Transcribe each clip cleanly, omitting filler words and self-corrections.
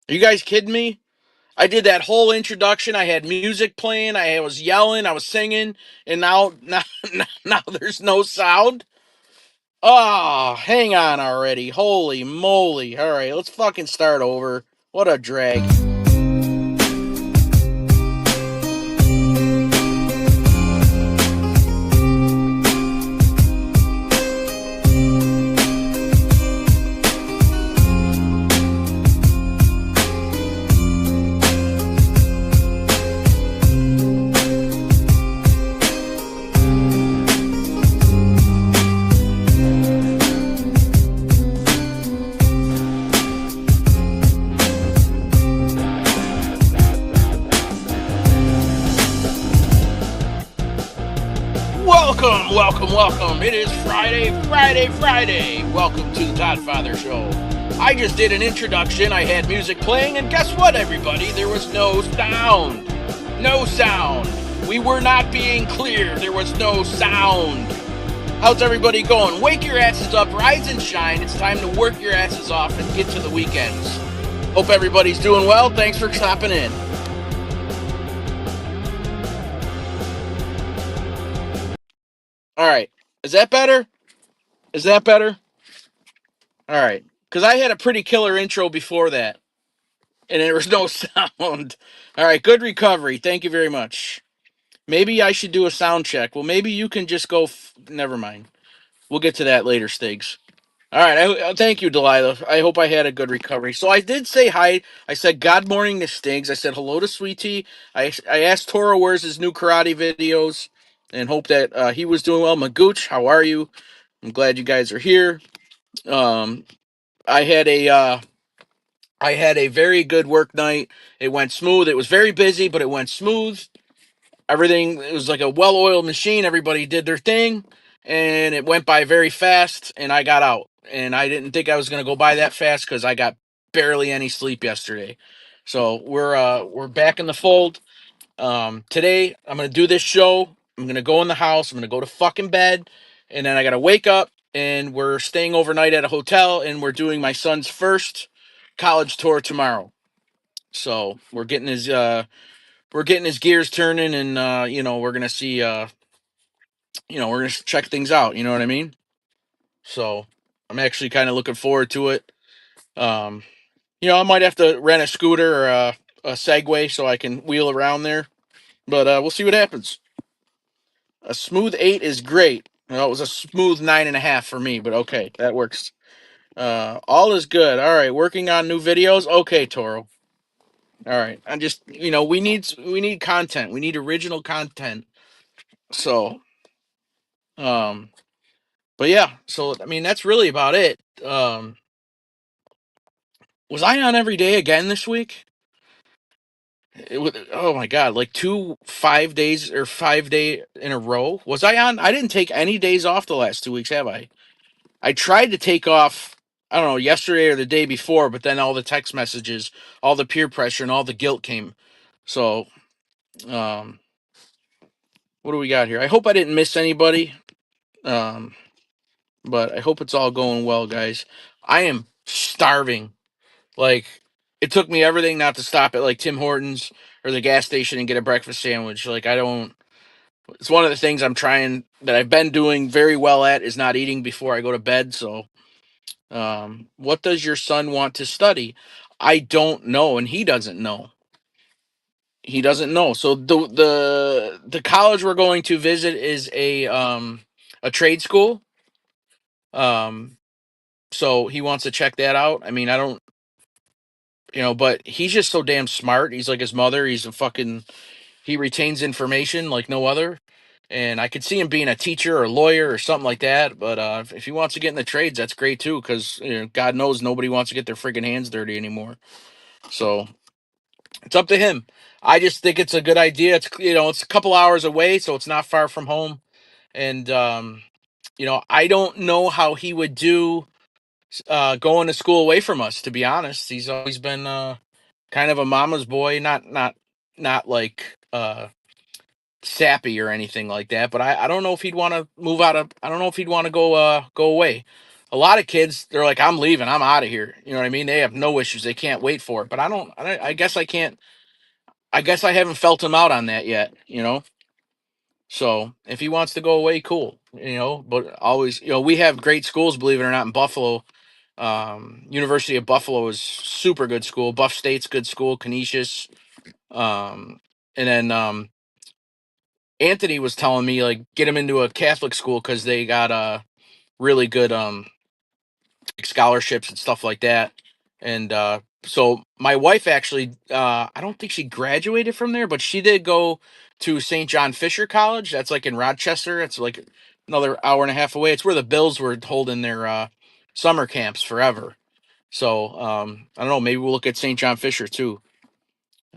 Are you guys kidding me? I did that whole introduction. I had music playing. I was yelling. I was singing, and now there's no sound. Oh, hang on already. Holy moly. All right, let's fucking start over. What a drag. Welcome. It is Friday. Welcome to the Godfather Show. I just did an introduction. I had music playing, and guess what, everybody? There was no sound. No sound. We were not being clear. There was no sound. How's everybody going? Wake your asses up, rise and shine. It's time to work your asses off and get to the weekends. Hope everybody's doing well. Thanks for stopping in. All right. Is that better? Is that better? All right. Because I had a pretty killer intro before that, and there was no sound. All right. Good recovery. Thank you very much. Maybe I should do a sound check. Well, maybe you can just go. Never mind. We'll get to that later, Stigs. All right. Thank you, Delilah. I hope I had a good recovery. So I did say hi. I said God morning to Stigs. I said hello to Sweet Tea. I asked Toro where's his new karate videos, and hope that he was doing well. Magooch, how are you? I'm glad you guys are here. Um, I had a I had a very good work night. It went smooth. It was very busy, but it went smooth. Everything, it was like a well-oiled machine. Everybody did their thing, and it went by very fast, and I got out. And I didn't think I was going to go by that fast because I got barely any sleep yesterday. So we're back in the fold. Today I'm going to do this show. I'm going to go in the house. I'm going to go to fucking bed, and then I got to wake up, and we're staying overnight at a hotel, and we're doing my son's first college tour tomorrow. So we're getting his gears turning, and we're gonna see we're gonna check things out. You know what I mean? So I'm actually kind of looking forward to it. Um, I might have to rent a scooter or a Segway so I can wheel around there, but we'll see what happens. A smooth 8 is great. Well, it was a smooth 9.5 for me, but okay, that works. All is good. All right, working on new videos. Okay, Toro. All right, I just we need content. We need original content. So um, but yeah, so I mean that's really about it. Was I on every day again this week? Oh my god, like 2 5 days or 5 day in a row. Was I on? I didn't take any days off the last 2 weeks, have I? I tried to take off. I don't know, yesterday or the day before, but then all the text messages, all the peer pressure, and all the guilt came. So, um, what do we got here? I hope I didn't miss anybody. Um, but I hope it's all going well, guys. I am starving. Like, it took me everything not to stop at like Tim Hortons or the gas station and get a breakfast sandwich. Like, I don't. It's one of the things I'm trying that I've been doing very well at is not eating before I go to bed. So, what does your son want to study? I don't know, and he doesn't know. He doesn't know. So the college we're going to visit is a trade school. Um, so he wants to check that out. I mean, I don't, but he's just so damn smart. He's like his mother. He retains information like no other. And I could see him being a teacher or a lawyer or something like that. But if he wants to get in the trades, that's great too. Because God knows nobody wants to get their friggin' hands dirty anymore. So it's up to him. I just think it's a good idea. It's a couple hours away, so it's not far from home. And I don't know how he would do going to school away from us. To be honest, he's always been kind of a mama's boy, not like sappy or anything like that. But I don't know if he'd want to move out of. I don't know if he'd want to go away. a lot of kids, they're like, I'm leaving, I'm out of here. You know what I mean? They have no issues. They can't wait for it. But I guess I can't. I guess I haven't felt him out on that yet. So if he wants to go away, cool. But always, we have great schools, believe it or not, in Buffalo. University of Buffalo is super good school. Buff State's good school. Canisius. And then Anthony was telling me, like, get him into a Catholic school because they got really good scholarships and stuff like that. And so my wife actually, I don't think she graduated from there, but she did go to St. John Fisher College. That's like in Rochester. It's like another hour and a half away. It's where the Bills were holding their summer camps forever. So I don't know. Maybe we'll look at St. John Fisher too.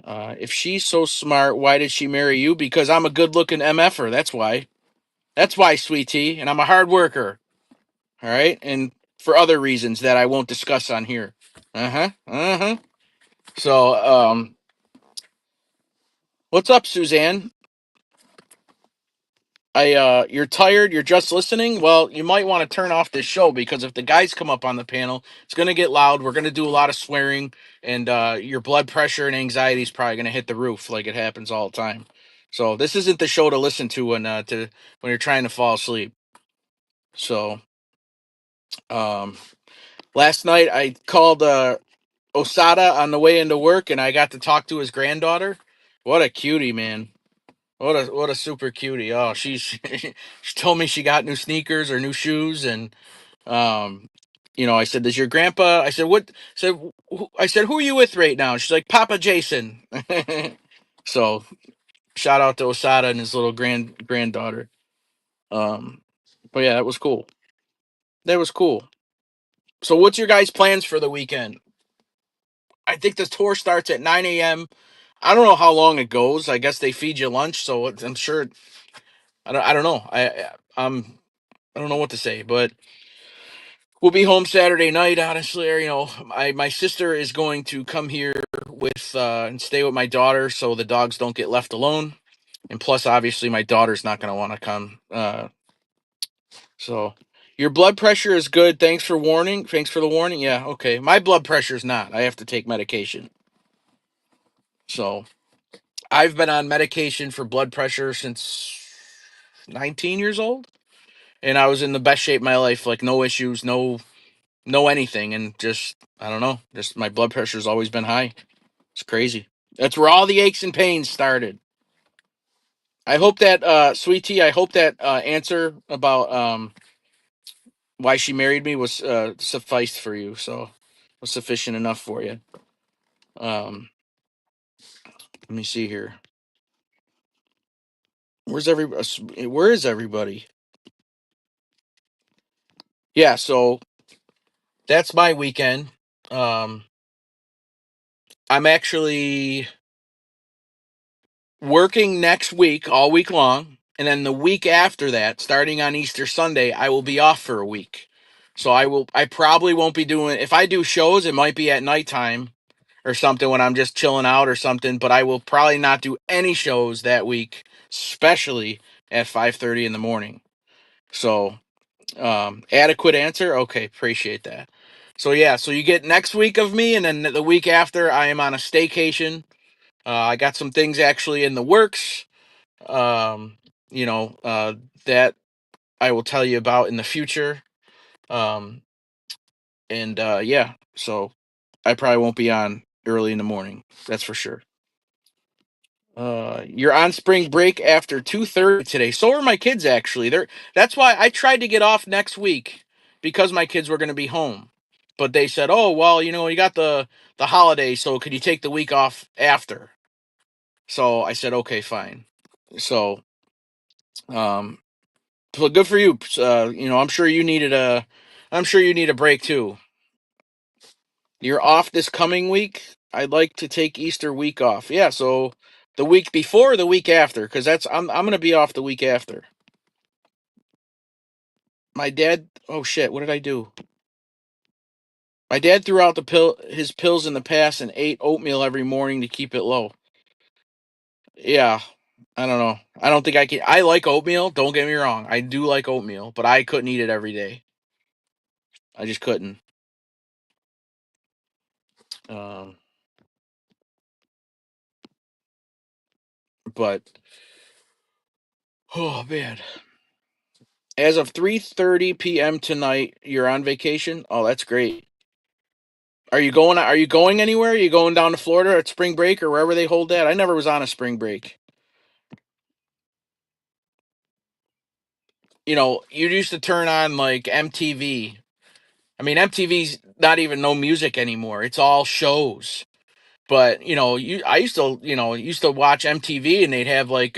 If she's so smart, why did she marry you? Because I'm a good-looking MFer. That's why. That's why, sweet tea. And I'm a hard worker. All right. And for other reasons that I won't discuss on here. Uh-huh. Uh-huh. So, what's up, Suzanne? You're tired, you're just listening? Well, you might want to turn off this show because if the guys come up on the panel, it's gonna get loud. We're gonna do a lot of swearing, and your blood pressure and anxiety is probably gonna hit the roof like it happens all the time. So this isn't the show to listen to when you're trying to fall asleep. So, um, last night I called Osada on the way into work, and I got to talk to his granddaughter. What a cutie, man! What a super cutie! Oh, she told me she got new sneakers or new shoes, and I said, "Does your grandpa?" I said, "What?" I said, "Who are you with right now?" She's like, "Papa Jason." So shout out to Osada and his little granddaughter. Um, but yeah, that was cool. That was cool. So what's your guys' plans for the weekend? I think the tour starts at 9 a.m. I don't know how long it goes. I guess they feed you lunch, so I'm sure. I don't know. I don't know what to say, but we'll be home Saturday night. Honestly, or, my sister is going to come here with and stay with my daughter, so the dogs don't get left alone. And plus, obviously, my daughter's not going to want to come. So your blood pressure is good. Thanks for warning. Thanks for the warning. Yeah, okay. My blood pressure is not. I have to take medication. So I've been on medication for blood pressure since 19 years old, and I was in the best shape of my life. Like no issues, no anything, and just I don't know. Just my blood pressure's always been high. It's crazy. That's where all the aches and pains started. I hope that sweet tea. I hope that answer about why she married me was sufficed for you. So was sufficient enough for you. Um, let me see here. Where is everybody? Yeah, so that's my weekend. Um, I'm actually working next week all week long, and then the week after that, starting on Easter Sunday, I will be off for a week. So I probably won't be doing, if I do shows, it might be at nighttime or something when I'm just chilling out or something, but I will probably not do any shows that week, especially at 5:30 in the morning. So, adequate answer. Okay. Appreciate that. So yeah, so you get next week of me, and then the week after I am on a staycation. I got some things actually in the works, um, that I will tell you about in the future. Um, and yeah, so I probably won't be on early in the morning. That's for sure. You're on spring break after 2:30 today. So are my kids actually. That's why I tried to get off next week because my kids were going to be home. But they said, "Oh, well, you got the holiday, so could you take the week off after?" So I said, "Okay, fine." So um so good for you. I'm sure you need a break too. You're off this coming week. I'd like to take Easter week off. Yeah, so the week before, or the week after, because I'm gonna be off the week after. My dad. Oh shit! What did I do? My dad threw out his pills in the past and ate oatmeal every morning to keep it low. Yeah, I don't know. I don't think I can. I like oatmeal. Don't get me wrong. I do like oatmeal, but I couldn't eat it every day. I just couldn't. Um, but oh man, as of 3:30 p.m. tonight, you're on vacation. Oh, that's great. Are you going? Are you going anywhere? Are you going down to Florida at spring break or wherever they hold that? I never was on a spring break. You know, you used to turn on like MTV. I mean, MTV's not even no music anymore. It's all shows. But you know, I used to used to watch MTV and they'd have like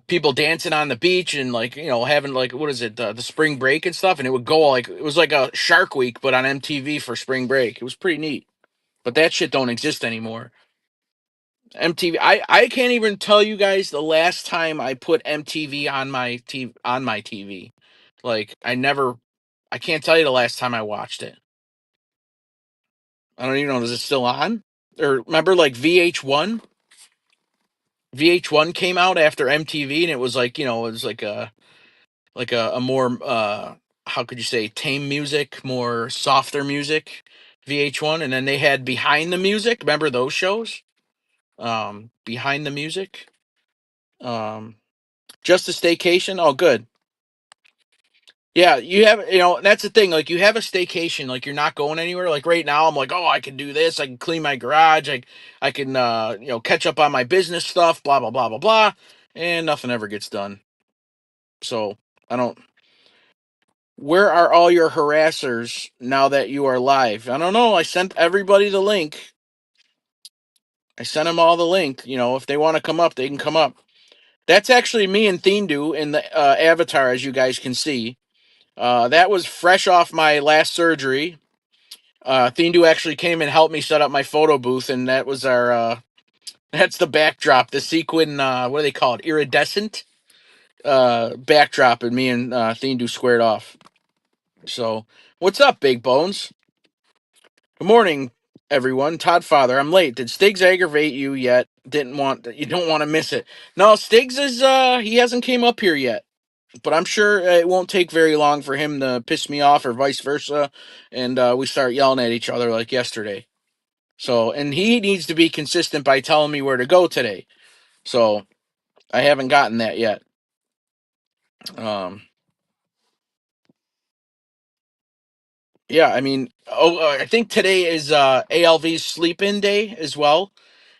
people dancing on the beach and like having like what is it the spring break and stuff, and it would go like it was like a Shark Week but on MTV for spring break. It was pretty neat. But that shit don't exist anymore. MTV. I can't even tell you guys the last time I put MTV on my TV. Like I can't tell you the last time I watched it. I don't even know. Is it still on? Or remember like VH1? VH1 came out after MTV, and it was like it was like a more how could you say tame music, more softer music. VH1, and then they had Behind the Music. Remember those shows? Behind the Music. Um, Just a Staycation. Oh, good. Yeah, you have, that's the thing. Like, you have a staycation, like, you're not going anywhere. Like, right now, I'm like, oh, I can do this. I can clean my garage. I can, catch up on my business stuff, blah, blah, blah, blah, blah. And nothing ever gets done. So, I don't, where are all your harassers now that you are live? I don't know. I sent everybody the link. I sent them all the link. If they want to come up, they can come up. That's actually me and Thindu in the avatar, as you guys can see. That was fresh off my last surgery. Thindu actually came and helped me set up my photo booth, and that was our that's the backdrop, the sequin. What do they call it? Iridescent backdrop, and me and Thindu squared off. So, what's up, Big Bones? Good morning, everyone. Todd Father, I'm late. Did Stiggs aggravate you yet? You don't want to miss it. No, Stiggs is he hasn't came up here yet, but I'm sure it won't take very long for him to piss me off or vice versa, and we start yelling at each other like yesterday. So, and he needs to be consistent by telling me where to go today. So, I haven't gotten that yet. Um, yeah, I mean, I think today is ALV's sleep-in day as well.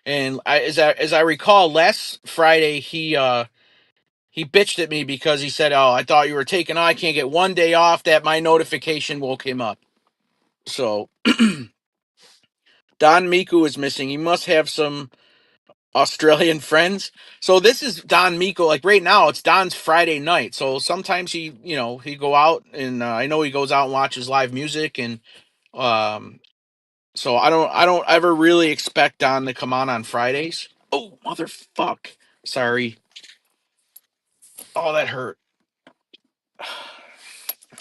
And as I recall, last Friday he bitched at me because he said, "Oh, I thought you were taking. I can't get one day off." That my notification woke him up. So Don Miku is missing. He must have some Australian friends. So this is Don Miko. Like right now, it's Don's Friday night. So sometimes he go out and I know he goes out and watches live music and um. So I don't ever really expect Don to come on Fridays. Oh motherfuck! Sorry. Oh that hurt.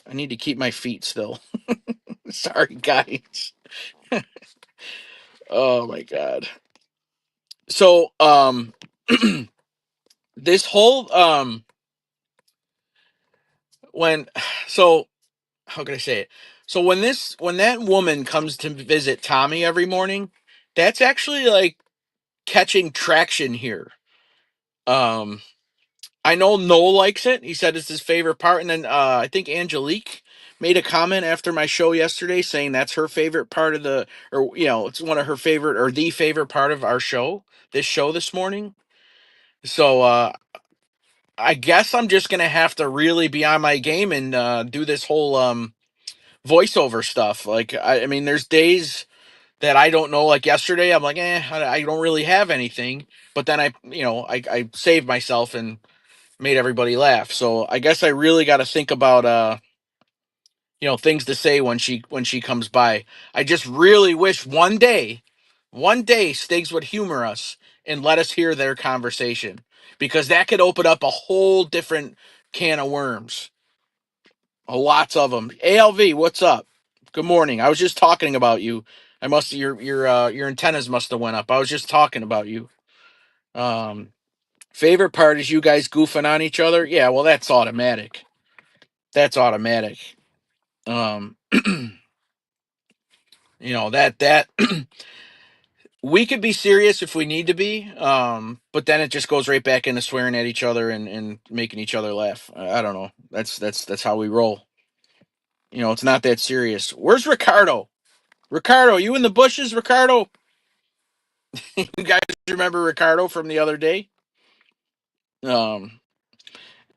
I need to keep my feet still. Sorry guys. Oh my god. So this whole when so how can I say it? So when that woman comes to visit Tommy every morning, that's actually like catching traction here. Um, I know Noel likes it. He said it's his favorite part, and then I think Angelique made a comment after my show yesterday saying that's her favorite part of it's one of her favorite or the favorite part of our show. This show this morning. So I guess I'm just gonna have to really be on my game and do this whole voiceover stuff. Like I mean, there's days that I don't know. Like yesterday, I'm like, I don't really have anything. But then I saved myself and made everybody laugh. So I guess I really got to think about things to say when she comes by. I just really wish one day Stiggs would humor us and let us hear their conversation because that could open up a whole different can of worms. Lots of them. ALV, what's up? Good morning. I was just talking about you. I must your antennas must have went up. I was just talking about you. Um, Favorite part is you guys goofing on each other. Yeah, well that's automatic. That's automatic. You know that we could be serious if we need to be, but then it just goes right back into swearing at each other and making each other laugh. I don't know. That's how we roll. You know, it's not that serious. Where's Ricardo? Ricardo, you in the bushes, Ricardo? You guys remember Ricardo from the other day? Um,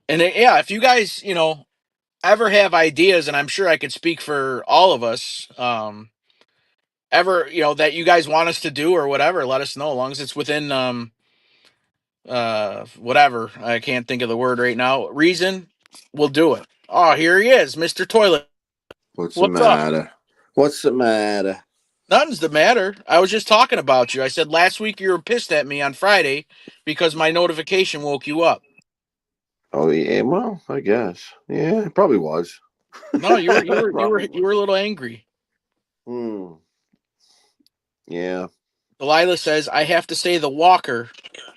yeah, if you guys, ever have ideas, and I'm sure I could speak for all of us, ever, that you guys want us to do or whatever, let us know. As long as it's within, whatever, I can't think of the word right now. Reason, we'll do it. Oh, here he is, Mr. Toilet. What's the What's up? matter? What's the matter? Nothing's the matter. I was just talking about you. I said last week you were pissed at me on Friday because my notification woke you up. Oh yeah, well, I guess. Yeah, it probably was. No, you were you were you were Probably you was. were a little angry. Yeah. Delilah says I have to say the Walker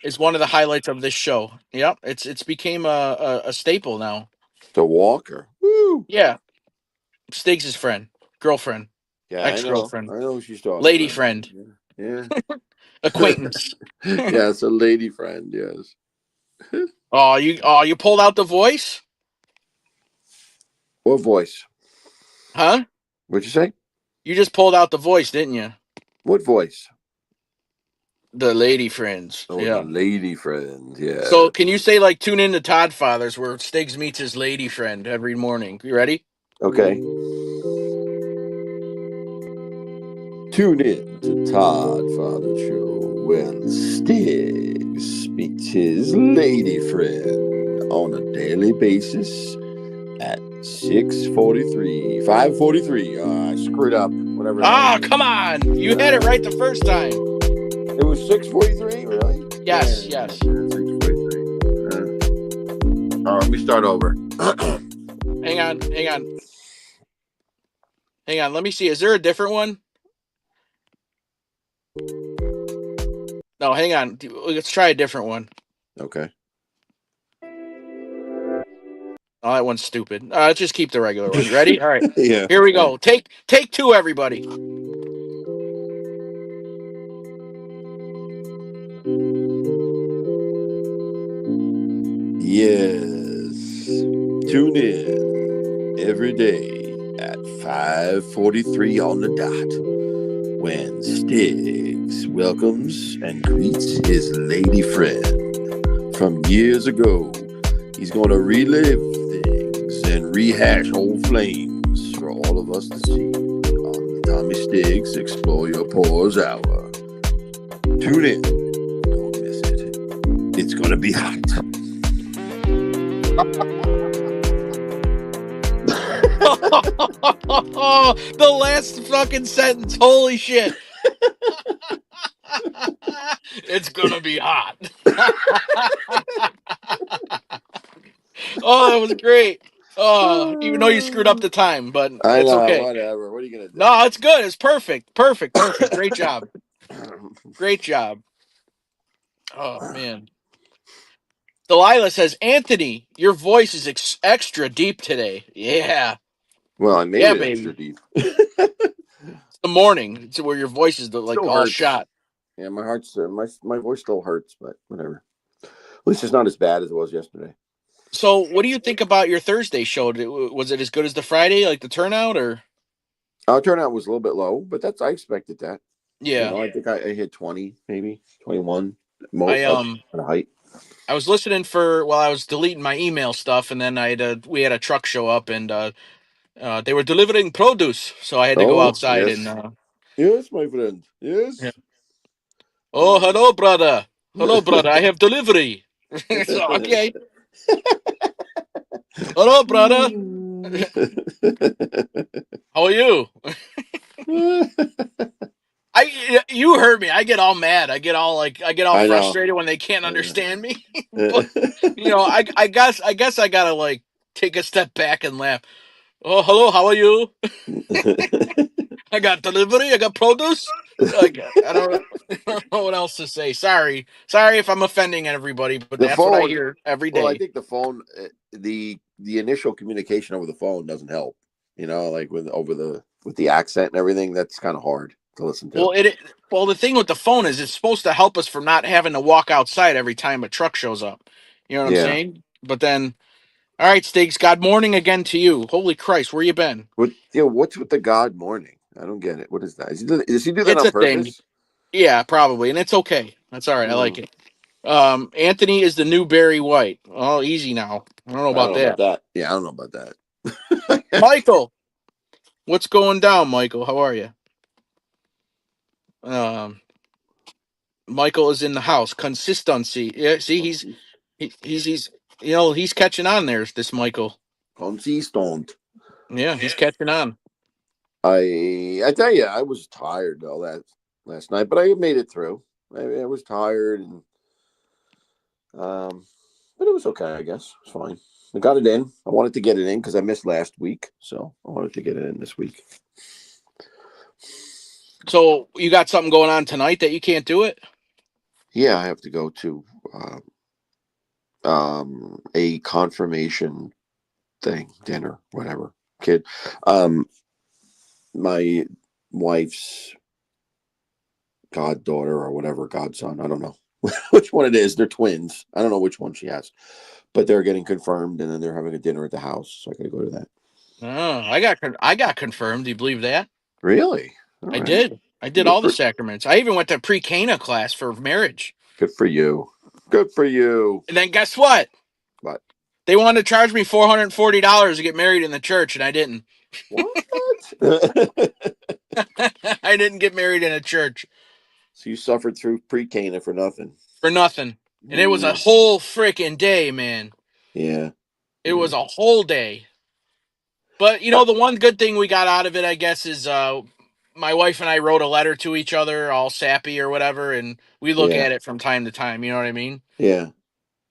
is one of the highlights of this show. Yep, it's became a staple now. The Walker. Woo. Yeah, Stiggs' friend, girlfriend, Yeah, I ex know. girlfriend, I know who she's talking lady about. friend, Yeah. acquaintance. Yeah, it's a lady friend, yes. Oh, you pulled out the voice, What voice? huh? What'd you say? You just pulled out the voice, didn't you? What voice? The lady friends. Oh, the Yeah. lady friend, yeah. So can you say like tune in to Todd Fathers where Stiggs meets his lady friend every morning? You ready? Okay. Tune in to Todd Father Show when Stiggs meets his lady friend on a daily basis at 6:43, 5:43. I screwed up. Whatever. Ah, come on! You had it right the first time. It was 6:43. Really? Yes, Yeah, yes. 6:43. All right, let me start over. Hang on. Let me see. Is there a different one? No, hang on. Let's try a different one. Okay. Oh, that one's stupid. Let's just keep the regular one. You ready? All right. Yeah. Here we go. Take two, everybody. Yes. Tune in every day at 5:43 on the dot when Stiggs welcomes and greets his lady friend from years ago. He's going to relive things and rehash old flames for all of us to see on the Tommy Stiggs Explore Your Pores Hour. Tune in. Don't miss it. It's going to be hot. The last fucking sentence. Holy shit. It's gonna be hot. Oh, that was great. Oh, even though you screwed up the time, but I it's know, okay. whatever. What are you going to do? No, it's good. It's perfect. Great job. Great job. Oh, man. Delilah says, Anthony, your voice is extra deep today. Yeah. Well, I made Yeah, it extra baby. deep. It's the morning. It's where your voice is like Still all hurts. shot. Yeah, my heart's my voice still hurts, but whatever. At least it's not as bad as it was yesterday. So, what do you think about your Thursday show? Was it as good as the Friday, like the turnout, or? Our turnout was a little bit low, but I expected that. Yeah. I think I hit 20, maybe 21. I At a height. I was listening while I was deleting my email stuff, and then we had a truck show up, and they were delivering produce, so I had to go Oh outside yes, and. yes, my friend. Yes. Yeah. Oh, hello, brother. Hello, brother. I have delivery. So, okay. Hello, brother. How are you? You heard me. I get all mad. I get all I know. frustrated when they can't understand me. I But I guess I gotta like take a step back and laugh. Oh, hello. How are you? I got delivery. I got produce. Like, I don't know what else to say. Sorry if I'm offending everybody, but The that's what I phone. hear every Well, I day. think the phone, the initial communication over the phone doesn't help. You know, like with the accent and everything. That's kind of hard to listen to. Well, the thing with the phone is it's supposed to help us from not having to walk outside every time a truck shows up. You know what I'm Yeah. saying? But then, all right, Stiggs, God morning again to you. Holy Christ, where you been? What's with the God morning? I don't get it. What is that? Does he do that It's on a thing. purpose? Yeah, probably, and it's okay. That's all right. I like Hmm. it. Anthony is the new Barry White. Oh, easy now. I don't know I don't about know about that. that. Yeah, I don't know about that. Michael, what's going down, Michael? How are you? Um, Michael is in the house. Consistency. Yeah, see, he's he's catching on there. This Michael. Consistent. Yeah, he's catching on. I tell you, I was tired though last night, but I made it through. I was tired, and but it was okay. I guess it's fine. I got it in. I wanted to get it in because I missed last week, so I wanted to get it in this week. So you got something going on tonight that you can't do it? Yeah, I have to go to a confirmation thing, dinner, whatever. Kid, um, my wife's goddaughter or whatever, godson. I don't know which one it is. They're twins. I don't know which one she has, but they're getting confirmed, and then they're having a dinner at the house. So I got to go to that. Oh, I got confirmed. Do you believe that? Really? All I right. did. I did Good all the for sacraments. I even went to pre-Cana class for marriage. good for you. Good for you. And then guess what? But They wanted to charge me $440 to get married in the church, and I didn't. what? I didn't get married in a church So you suffered through pre-Cana for nothing. for nothing. And it was a Mm, whole freaking day, man. yeah. It Yeah. was a whole day. But Uh, the one good thing we got out of it, I guess, is my wife and I wrote a letter to each other, all sappy or whatever, and we look yeah. at it from time to time. You know what I mean? Yeah.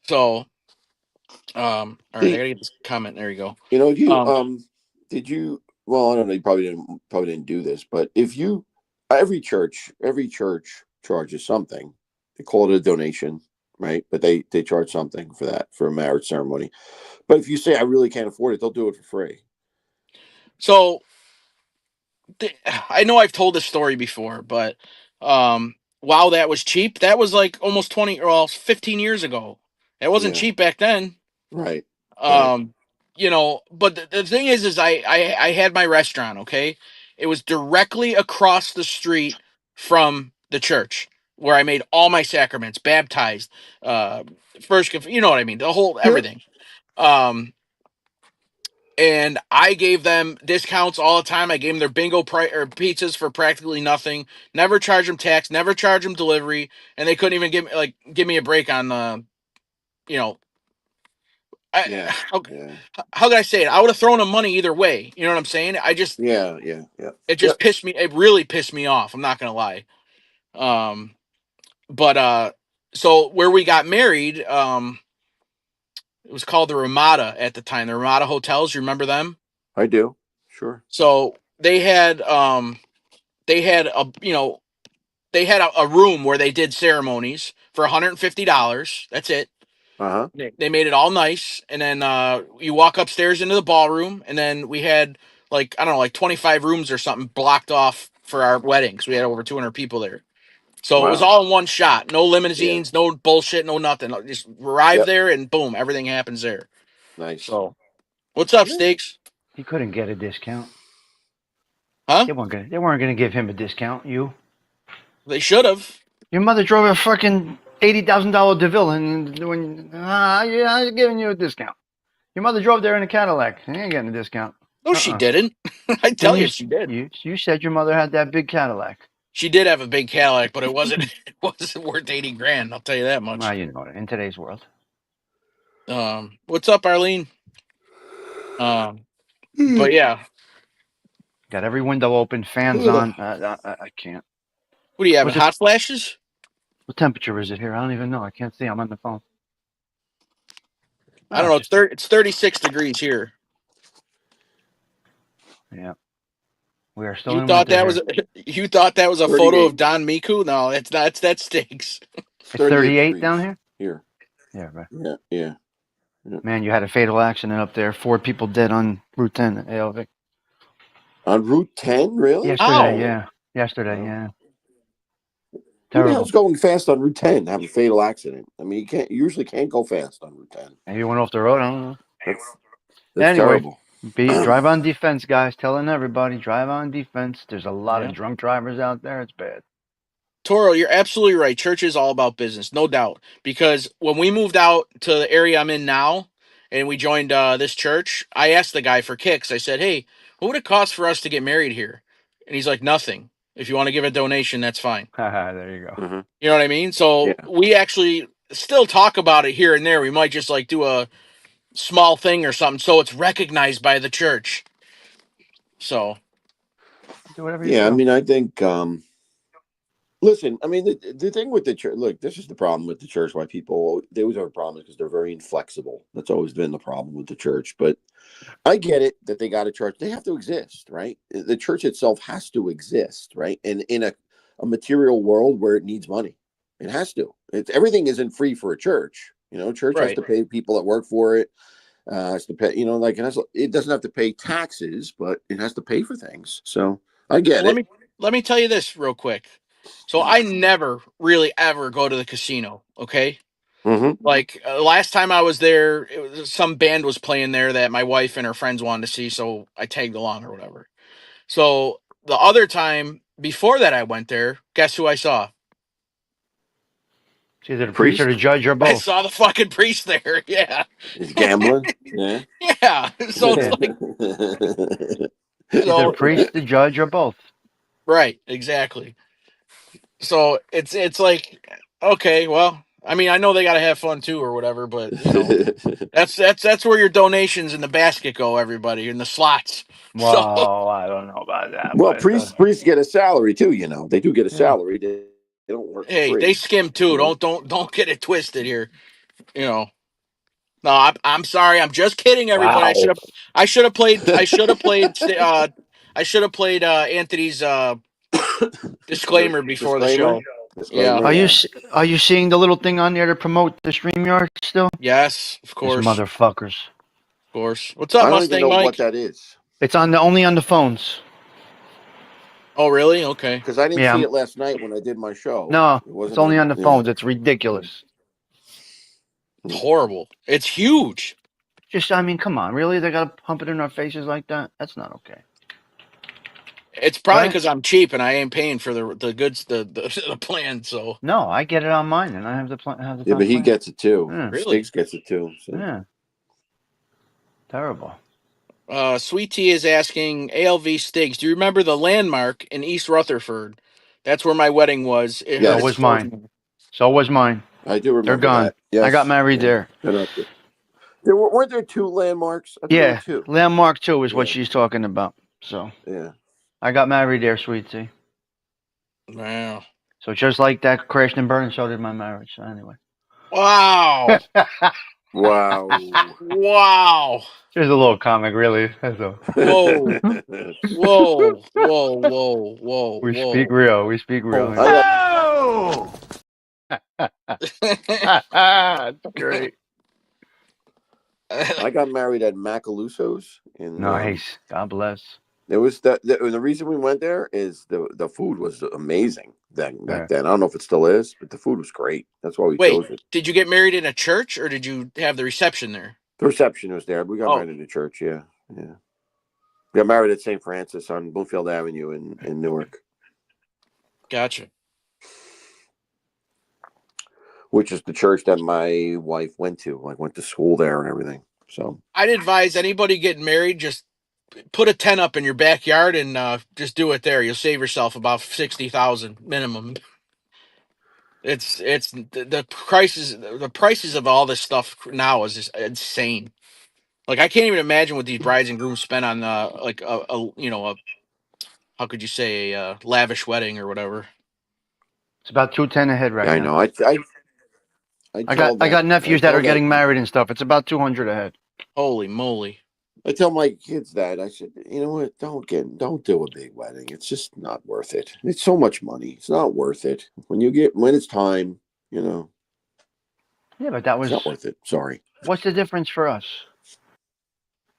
So, all right, I Hey, gotta get this comment. There you go. you Um, did you well, I don't know, you probably didn't do this, but if you every church charges something. They call it a donation, right? But they charge something for that for a marriage ceremony. But if you say I really can't afford it, they'll do it for free. so I know I've told this story before, but wow, that was cheap. That was like almost 20 or 15 years ago. That wasn't Yeah. cheap back then. Right. Right. Um, but the thing is I had my restaurant. Okay, it was directly across the street from the church where I made all my sacraments, baptized, uh, you know what I mean, the whole Yeah. everything. Um, and I gave them discounts all the time. I gave them their or pizzas for practically nothing. Never charged them tax. Never charged them delivery, and they couldn't even give me a break on the you know. I, Yeah. how, Yeah. how could I say it? I would have thrown them money either way. You know what I'm saying? Yeah. Yeah. Yeah. It Yep. just pissed me. It really pissed me off. I'm not gonna lie. Um, but so where we got married, it was called the Ramada at the time. The Ramada Hotels. You remember them? I do. Sure. So they had a room where they did ceremonies for $150. That's it. Uh-huh. They made it all nice, and then you walk upstairs into the ballroom, and then we had like I don't know, like 25 rooms or something blocked off for our weddings. We had over 200 people there, so it was Wow. all in one shot. No Yeah. limousines, no bullshit, no nothing. Just arrive Yep. there, and boom, everything happens there. Nice. So, what's up, Yeah. Steaks? He couldn't get a discount. Huh? They weren't gonna give him a discount. They should have. Your mother drove a fucking $80,000 DeVille, and yeah, I'm giving you a discount. Your mother drove there in a Cadillac. You ain't getting a discount. No, she didn't. I tell you, she did. You said your mother had that big Cadillac. She did have a big Cadillac, but it wasn't. It wasn't worth 80 grand. I'll tell you that much. Well, you know it. In today's world. What's up, Arlene? But yeah, Got every window open, fans on. I can't. what do you having? What's it? Hot flashes? What temperature is it here? I don't even know. I can't see. I'm on the phone. I don't know. It's 36 degrees here. Yeah. We are still You in thought winter that here. you thought that was a photo 38. of Don Miku? No, it's not. That stinks. It's 38 down degrees here? here. Yeah, right. Yeah. Yeah. Man, you had a fatal accident up there. 4 people dead on Route 10 at ALV. On Route 10, really? Yesterday, Ow. yeah. Yesterday, Oh. yeah. Who the Terrible. hell's going fast on Route 10? Have a fatal accident. I mean, you usually can't go fast on Route 10. Maybe he went off the road. I don't know. That's Anyway, terrible. drive on defense, guys. Telling everybody, drive on defense. There's a lot Yeah. of drunk drivers out there. It's bad. Toro, you're absolutely right. Church is all about business, no doubt. Because when we moved out to the area I'm in now, and we joined this church, I asked the guy for kicks. I said, "Hey, what would it cost for us to get married here?" And he's like, "Nothing. If you want to give a donation, that's fine." There you go. Mm-hmm. You know what I mean? So Yeah. we actually still talk about it here and there. We might just like do a small thing or something, so it's recognized by the church. So Do whatever you Yeah, I feel. mean, I think. Listen, I mean, the thing with the church. Look, this is the problem with the church. Why people they always have a problem because they're very inflexible. That's always been the problem with the church. But I get it that they got a church. They have to exist, right? The church itself has to exist, right? And in a material world where it needs money, it has to. Everything isn't free for a church. Church has right. to pay people that work for it. Has to pay, like it doesn't have to pay taxes, but it has to pay for things. So I get Let it. me tell you this real quick. So I never really ever go to the casino. Okay, Mm-hmm. like last time I was there, some band was playing there that my wife and her friends wanted to see, so I tagged along or whatever. So the other time before that I went there, guess who I saw? It's either the priest or Priest the judge or I both. saw the fucking priest there. Yeah, is gambling. Yeah. yeah. So it's Yeah. like, Either the so priest, the judge, or both. right, exactly. So it's like, okay, well, I mean, I know they got to have fun too or whatever, but that's where your donations in the basket go, everybody, in the slots. So Well, I don't know about that, Well, but priests get a salary too. They do get a yeah. salary. They don't work for hey, they free. skim too. Don't get it twisted here. You know. No, I'm sorry. I'm just kidding, everybody. Wow. I should have played. I should have played Anthony's disclaimer before the Disclaimer. show. Disclaimer. Yeah. Are you Yeah. are you seeing the little thing on there to promote the StreamYard still? Yes, of These course, of motherfuckers. course. What's up, I don't even Mustang know what Mike? that is It's only on the phones. Oh, really? Okay. because I didn't Yeah. see it last night when I did my show. No, It wasn't it's only on the yeah. phones. It's ridiculous. It's horrible. It's huge. Just, I mean, come on, really? They gotta pump it in our faces like that? That's not okay. It's probably Right? because I'm cheap and I ain't paying for the goods the plan. So No, I get it on mine, and I have the Yeah, but he plan. gets it too. Yeah. really, Stiggs gets it too. So. Yeah. Terrible. Sweet Tea is asking ALV Stiggs. Do you remember the landmark in East Rutherford? That's where my wedding was. It Yes. had So was exploded. mine. So was mine. I do remember They're gone. that. Yes. I got married there. Been up there. Weren't there two landmarks? I thought there were Yeah. two. Landmark 2 is what Yeah. she's talking about. So Yeah. I got married there, Sweet Tea. Wow. So just like that crashed and burned, so did my marriage. So anyway. Wow. Wow. Wow. There's a little comic, really. That's all. Whoa. Whoa. Whoa. Whoa. Whoa. We Whoa. speak real. We speak real. I That's great. got married at Macaluso's in Nice. God bless. It was the reason we went there is the food was amazing back Yeah. then. I don't know if it still is, but the food was great. That's why we Wait, chose it. did you get married in a church or did you have the reception there? The reception was there. We got Oh. married in a church. Yeah, yeah. We got married at St. Francis on Bloomfield Avenue in Newark, Gotcha. which is the church that my wife went to. Like went to school there and everything. So I'd advise anybody getting married, just put a tent up in your backyard and just do it there. You'll save yourself about 60,000 minimum. It's the prices of all this stuff now is just insane. Like I can't even imagine what these brides and grooms spend on like a how could you say a lavish wedding or whatever. It's about 210 a head right I now. know. I got nephews that are getting married and stuff. It's about 200 a head. Holy moly! I tell my kids that I said, you know what? Don't do a big wedding. It's just not worth it. It's so much money. It's not worth it. When it's time, Yeah, but that was. it's not worth it. Sorry. What's the difference for us?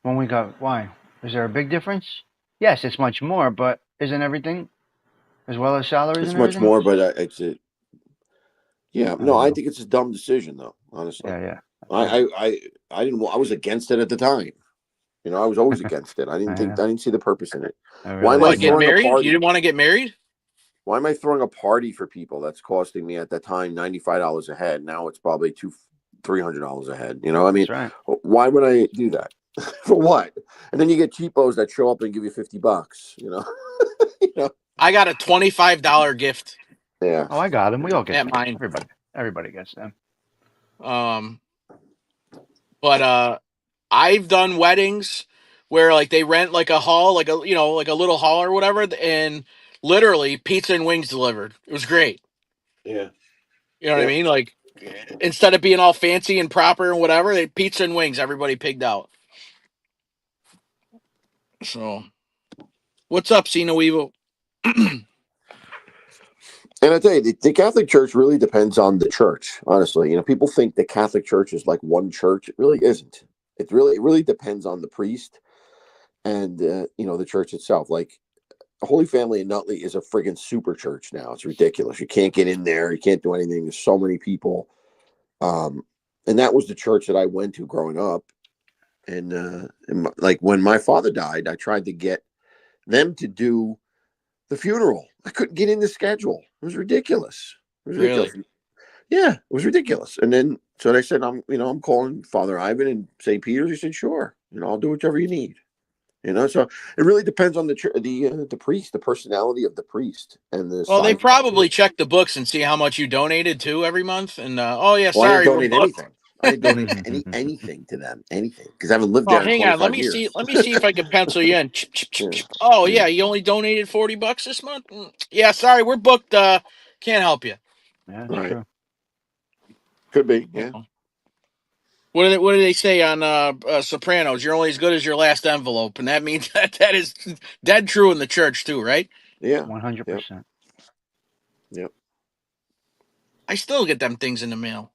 When we got why? Is there a big difference? Yes, it's much more, but isn't everything as well as salaries It's and much everything? more, but it's a yeah. I No, don't I know. think it's a dumb decision, though. Honestly, Yeah, yeah. I didn't. I was against it at the time. I was always against it. Yeah, I didn't see the purpose in it. I Why am really I What, didn't get like throwing it. a married? You party? didn't want to get married? Why am I throwing a party for people that's costing me at that time $95 a head? Now it's probably $300 a head. I mean, That's right. why would I do that? For what? And then you get cheapos that show up and give you $50. You know? I got a $25 gift Yeah. Oh, I got them. We all get at them. mine. Everybody gets them. Um, but I've done weddings where like they rent like a hall, like like a little hall or whatever, and literally pizza and wings delivered. It was great. Yeah. You know what I Yeah. mean? Like instead of being all fancy and proper and whatever, they pizza and wings. Everybody pigged out. So what's up, Cena Weevil? And I tell you, the Catholic Church really depends on the church. Honestly, people think the Catholic Church is like one church. It really isn't. It really depends on the priest and the church itself. Like Holy Family in Nutley is a friggin' super church now. It's ridiculous. You can't get in there. You can't do anything. There's so many people. And that was the church that I went to growing up. Like when my father died, I tried to get them to do the funeral. I couldn't get in the schedule. It was ridiculous. It was ridiculous. Really? Yeah, it was ridiculous. And then so they said, I'm calling Father Ivan in St. Peter's. He said, sure, I'll do whatever you need. So it really depends on the priest, the personality of the priest, and the Well, they size of the probably church. check the books and see how much you donated too every month. And oh yeah, Well, I didn't sorry, we're donate booked. anything. I didn't donate anything to them, anything, because I haven't lived Oh, there in hang on. 25 years. Let me see if I can pencil you in. Yeah, Oh yeah, yeah, you only donated $40 this month. Yeah, sorry, we're booked. Can't help you. Yeah, that's right. true. Could be, yeah, What do they say on Sopranos? You're only as good as your last envelope, and that means that is dead true in the church too, right? yeah, yep, 100%. yep. I still get them things in the mail,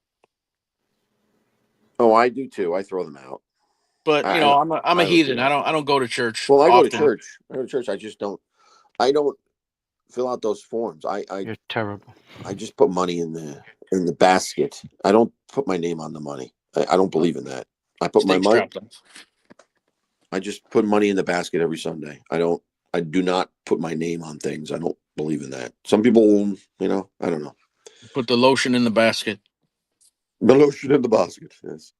Oh, I do too. I throw them out. but I don't. I'm a I don't heathen. care. I don't go to church Well, I go to often. church. I go to church. I just don't. I don't fill out those forms. You're terrible. I just put money in the basket. I don't put my name on the money. I don't believe in that. I put my Steaks money. dropped off. I just put money in the basket every Sunday. I do not put my name on things. I don't believe in that. Some people, I don't know. Put the lotion in the basket. The lotion in the basket. Yes.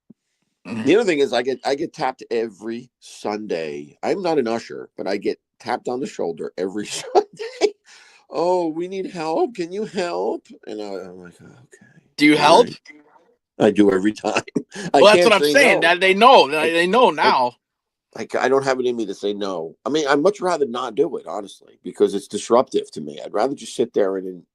Mm. The other thing is I get tapped every Sunday. I'm not an usher, but I get tapped on the shoulder every Sunday. Oh, we need help. Can you help? And I'm like, okay. Do you All help? right. I do every time. I Well, that's can't what I'm say saying. no. That they know. I, They know I, now. I don't have it in me to say no. I mean, I'd much rather not do it, honestly, because it's disruptive to me. I'd rather just sit there and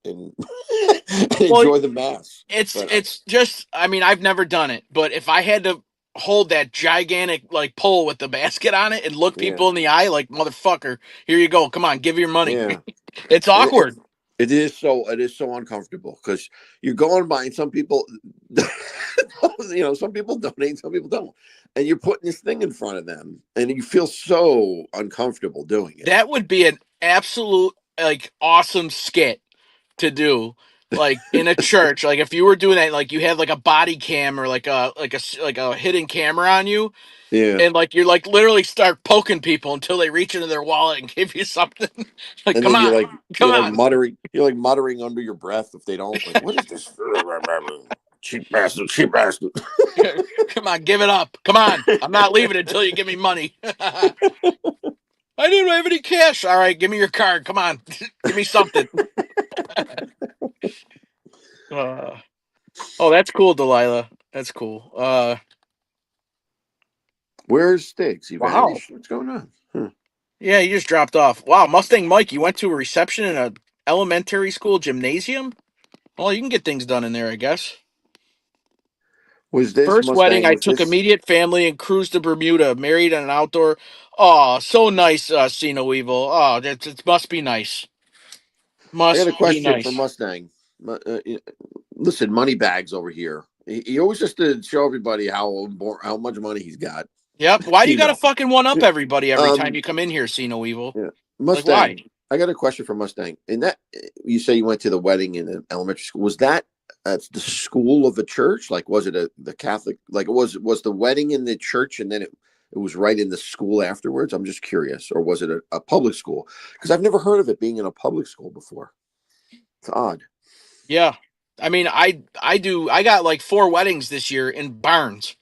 enjoy the mass. It's just. I mean, I've never done it, but if I had to hold that gigantic like pole with the basket on it and look Yeah, people in the eye, like motherfucker, here you go. Come on, give your money. yeah. It's And awkward. it is so uncomfortable because you're going by and some people, some people donate, some people don't, and you're putting this thing in front of them, and you feel so uncomfortable doing it. That would be an absolute like awesome skit to do. Like in a church, like if you were doing that, like you had like a body cam or like a hidden camera on you, Yeah, and like you're like literally start poking people until they reach into their wallet and give you something. Like, and come then on, come on, you're like muttering under your breath if they don't. Like, what is this? Cheap bastard, cheap bastard. come on, give it up. Come on, I'm not leaving until you give me money. I didn't have any cash. All right, give me your card. Come on, give me something. Oh, that's cool, Delilah. That's cool. Where's Stiggs? He Wow. vanished. What's going on? Huh. Yeah, you just dropped off. Wow, Mustang Mike, you went to a reception in a elementary school gymnasium? Well, you can get things done in there, I guess. Was this First wedding, Mustang? I Was took this? immediate family and cruised to Bermuda, married on an outdoor. Oh, so nice, Cena Weevil. Oh, it must be nice. I got a Must be question for nice. Mustang. Listen, money bags over here. He always has to show everybody how much money he's got. Yep. Why do See you got to no. fucking one up everybody every time Um, you come in here? See no evil. yeah. Like why? Mustang. I got a question for Mustang. In that, you say you went to the wedding in an elementary school. Was that at the school of a church? Like, was it the Catholic? Like, was the wedding in the church and then it was right in the school afterwards? I'm just curious. Or was it a public school? Because I've never heard of it being in a public school before. It's odd. Yeah. I mean, I got like 4 weddings this year in barns.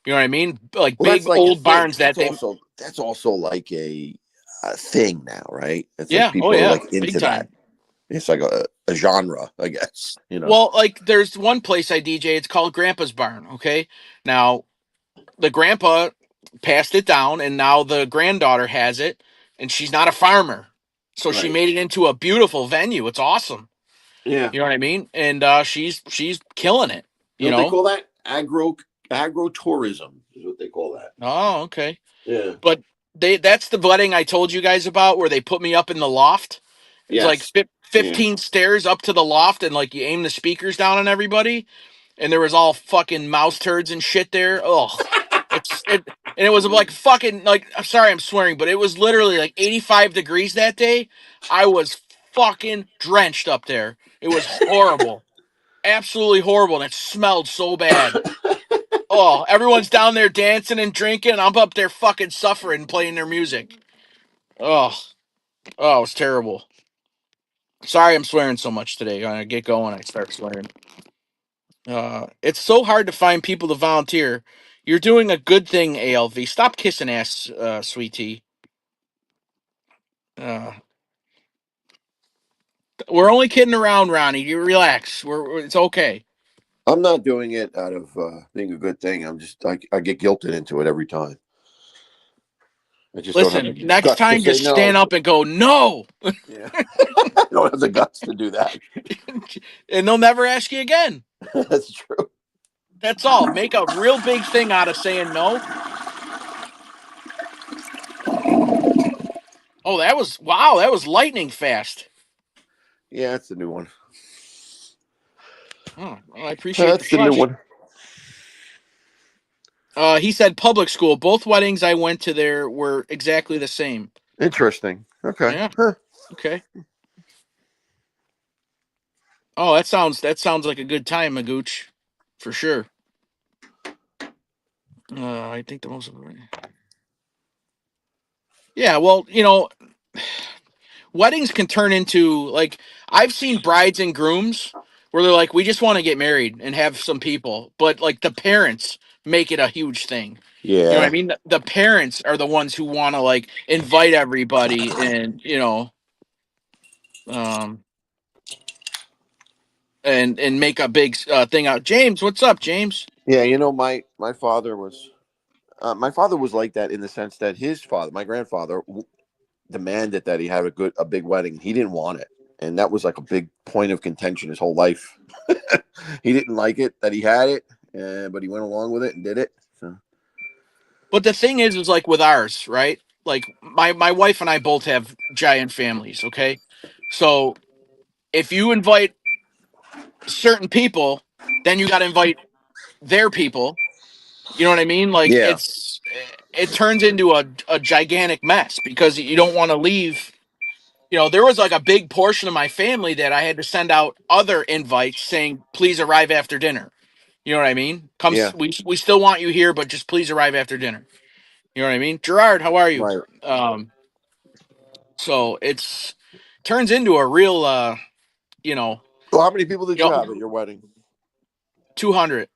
You know what I mean? Like Well, big that's like a old thing. barns that they. That's also like a thing now, right? It's like Yeah. Oh people are yeah. like Big into that. time. It's like a genre, I guess. Well, like there's one place I DJ. It's called Grandpa's Barn. Okay. Now the grandpa passed it down, and now the granddaughter has it, and she's not a farmer, so she Right. made it into a beautiful venue. It's awesome. Yeah. You know what I mean? And she's killing it. You know You what they know. call that? Agro tourism is what they call that. Oh, okay. Yeah. But that's the wedding I told you guys about where they put me up in the loft. It's like Yes. Yeah. 15 stairs up to the loft, and like you aim the speakers down on everybody, and there was all fucking mouse turds and shit there. Ugh. And it was like fucking like I'm sorry I'm swearing, but it was literally like 85 degrees that day. I was fucking drenched up there. It was horrible. Absolutely horrible, and it smelled so bad. Oh, everyone's down there dancing and drinking, and I'm up there fucking suffering and playing their music. Oh, oh, it was terrible. Sorry I'm swearing so much today. When I get going, I start swearing. It's so hard to find people to volunteer. You're doing a good thing, ALV. Stop kissing ass, sweetie. Uh, we're only kidding around, Ronnie. You relax. It's okay. I'm not doing it out of being a good thing. I get guilted into it every time. I just don't have Listen, the next guts to time say just stand no. up and go no, Yeah. I don't have the guts to do that. and they'll never ask you again. That's true. That's all. Make a real big thing out of saying no. Oh, that was wow. That was lightning fast. Yeah, that's the new one. Oh, well, I appreciate the That's the new flush. one. He said public school. Both weddings I went to there were exactly the same. Interesting. Okay. Yeah. Huh. Okay. Oh, that sounds like a good time, Magooch, for sure. I think the most. Yeah. Well, weddings can turn into like I've seen brides and grooms where they're like, we just want to get married and have some people, but like the parents make it a huge thing. You know what I Yeah. mean? The parents are the ones who want to like invite everybody and um, and make a big thing out. James, what's up, James? Yeah. My father was like that in the sense that his father, my grandfather, demanded that he have a big wedding. He didn't want it, and that was like a big point of contention his whole life. He didn't like it that he had it, but he went along with it and did it. So. But the thing is like with ours, right? Like my wife and I both have giant families. Okay, so if you invite certain people, then you got to invite their people. You know what I mean? Like Yeah. it turns into a gigantic mess because you don't want to leave. There was like a big portion of my family that I had to send out other invites saying, please arrive after dinner. You know what I mean? Yeah. We still want you here, but just please arrive after dinner. You know what I mean? Gerard, how are you? Right. So it's turns into a real, you know, Well, how many people did you you know, have at your wedding? 200.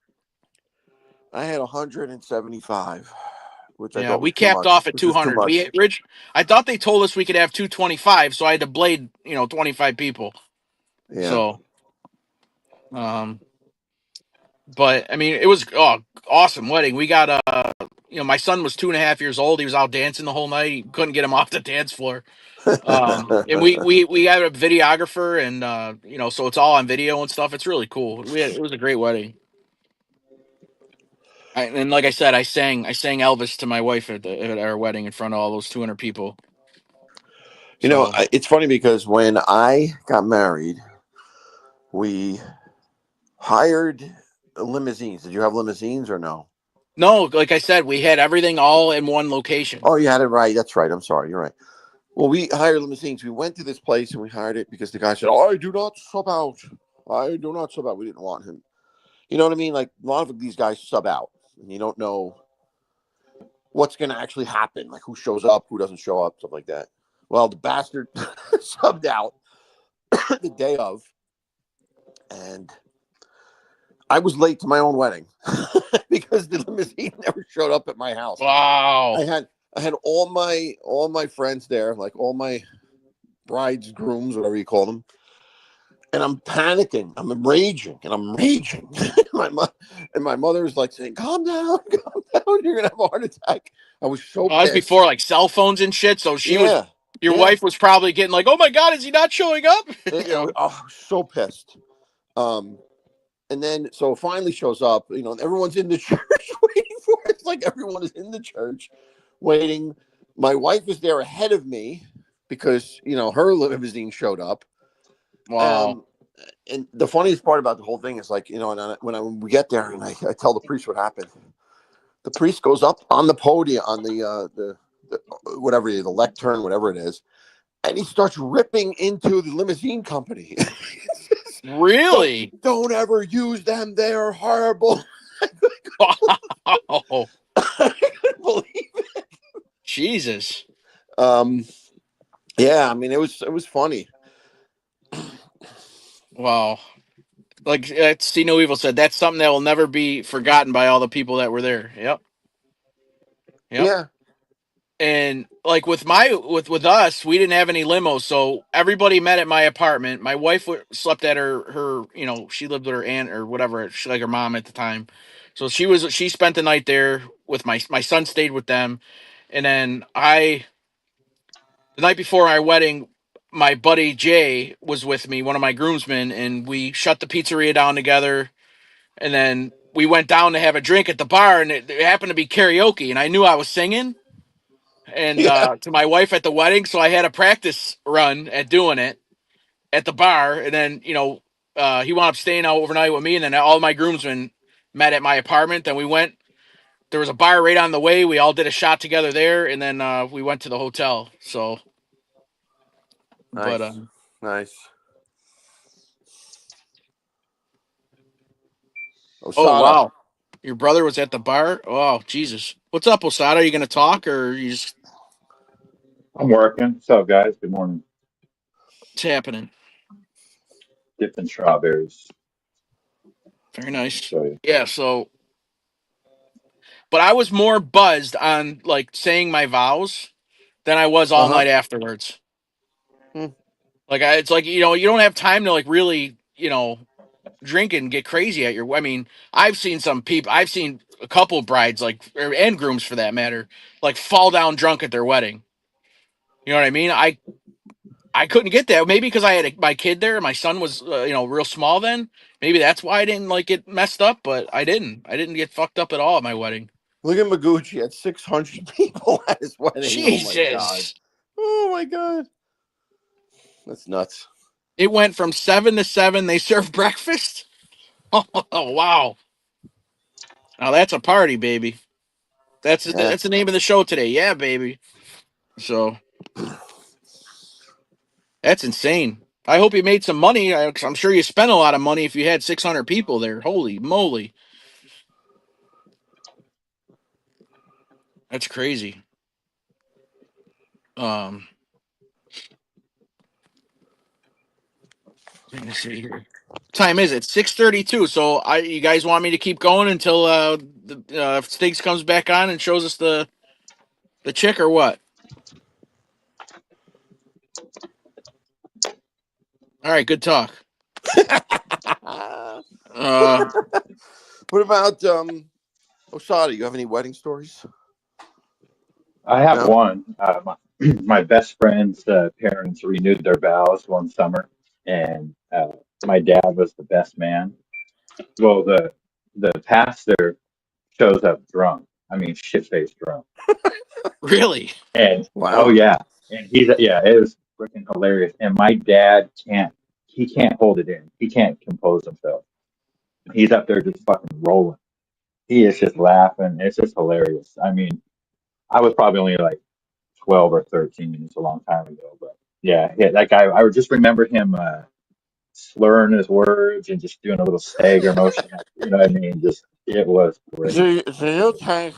I had 175, which I Yeah, thought we was too capped much. off at Which is too 200. much. I thought they told us we could have 225, so I had to blade, 25 people. Yeah. So, um, but I mean, it was awesome wedding. We got my son was 2.5 years old. He was out dancing the whole night. He couldn't get him off the dance floor. And we had a videographer, and so it's all on video and stuff. It's really cool. It was a great wedding. And like I said, I sang Elvis to my wife at our wedding in front of all those 200 people. So It's funny because when I got married, we hired limousines. Did you have limousines or no? No, like I said, we had everything all in one location. Oh, you had it right. That's right. I'm sorry. You're right. Well, we hired limousines. We went to this place and we hired it because the guy said, "I do not sub out. I do not sub out." We didn't want him. You know what I mean? Like a lot of these guys sub out, and you don't know what's going to actually happen, like who shows up, who doesn't show up, stuff like that. Well, the bastard subbed out the day of, and I was late to my own wedding because the limousine never showed up at my house. Wow. I had all my friends there, like all my brides, grooms, whatever you call them. And I'm panicking. I'm raging. My mother's like saying, "Calm down, calm down. You're gonna have a heart attack." I was so Well, that was pissed. before like cell phones and shit. So your wife was probably getting like, "Oh my God, is he not showing up?" So pissed. And then so it finally shows up. You know, everyone's in the church waiting for it. It's like everyone is in the church waiting. My wife is there ahead of me because her limousine showed up. Wow. And the funniest part about the whole thing is like, when we get there and I tell the priest what happened, the priest goes up on the podium on the whatever the lectern, whatever it is, and he starts ripping into the limousine company. Really? Don't ever use them. They're horrible. Wow. I couldn't believe it. Jesus. Yeah, I mean it was funny. Wow. Like See No Evil said, that's something that will never be forgotten by all the people that were there. Yep. Yeah. And like with us, we didn't have any limos, so everybody met at my apartment. My wife slept at her she lived with her aunt or whatever, like her mom at the time. So she spent the night there with my son stayed with them, and then the night before our wedding, my buddy Jay was with me, one of my groomsmen, and we shut the pizzeria down together. And then we went down to have a drink at the bar, and it happened to be karaoke, and I knew I was singing. And to my wife at the wedding, so I had a practice run at doing it at the bar, and then he wound up staying out overnight with me, and then all my groomsmen met at my apartment. Then we went. There was a bar right on the way. We all did a shot together there, and then we went to the hotel. So, nice. but nice. Osada. Oh wow, your brother was at the bar. Oh Jesus, what's up, Osada? Are you going to talk or you just? I'm working. What's up, guys? Good morning. What's happening? Dipping strawberries. Very nice. Yeah, so but I was more buzzed on like saying my vows than I was all night afterwards. Like it's like you don't have time to like really drink and get crazy at your. I mean, I've seen a couple brides and grooms for that matter like fall down drunk at their wedding. You know what I mean? I couldn't get that. Maybe because I had my kid there. My son was real small then. Maybe that's why I didn't like get messed up. But I didn't get fucked up at all at my wedding. Look at Maguchi had 600 people at his wedding. Jesus. Oh my God. That's nuts. It went from 7 to 7. They served breakfast. Oh wow! Now that's a party, baby. That's the name of the show today. Yeah, baby. So that's insane. I hope you made some money. I'm sure you spent a lot of money if you had 600 people there. Holy moly! That's crazy. Let me see here. Time is it? 6:32. So you guys want me to keep going until Stiggs comes back on and shows us the chick or what? All right, good talk. What about Osada? You have any wedding stories? I have one. My best friend's parents renewed their vows one summer, and my dad was the best man. Well, the pastor shows up drunk. I mean, shit-faced drunk. Really? And wow. Oh yeah, and it was freaking hilarious. And my dad can't hold it in. He can't compose himself. He's up there just fucking rolling. he is just laughing. It's just hilarious. I mean, I was probably only like 12 or 13. It's a long time ago, but yeah, that guy. I would just remember him slurring his words and just doing a little stagger motion. You know what I mean? Just it was great. You take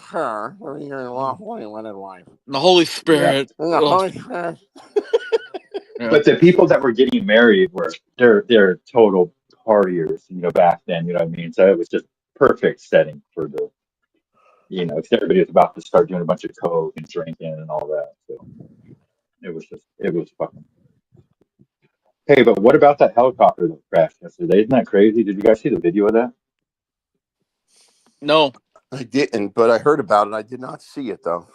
her to your lawfully wedded wife. The Holy Yeah. Spirit. And the Ugh. Holy Spirit. Yeah. But the people that were getting married were they're total partiers, back then, you know what I mean? So it was just perfect setting for the, 'cause everybody was about to start doing a bunch of coke and drinking and all that. So it was fucking. Hey, but what about that helicopter that crashed yesterday? Isn't that crazy? Did you guys see the video of that? No. I didn't, but I heard about it. I did not see it though.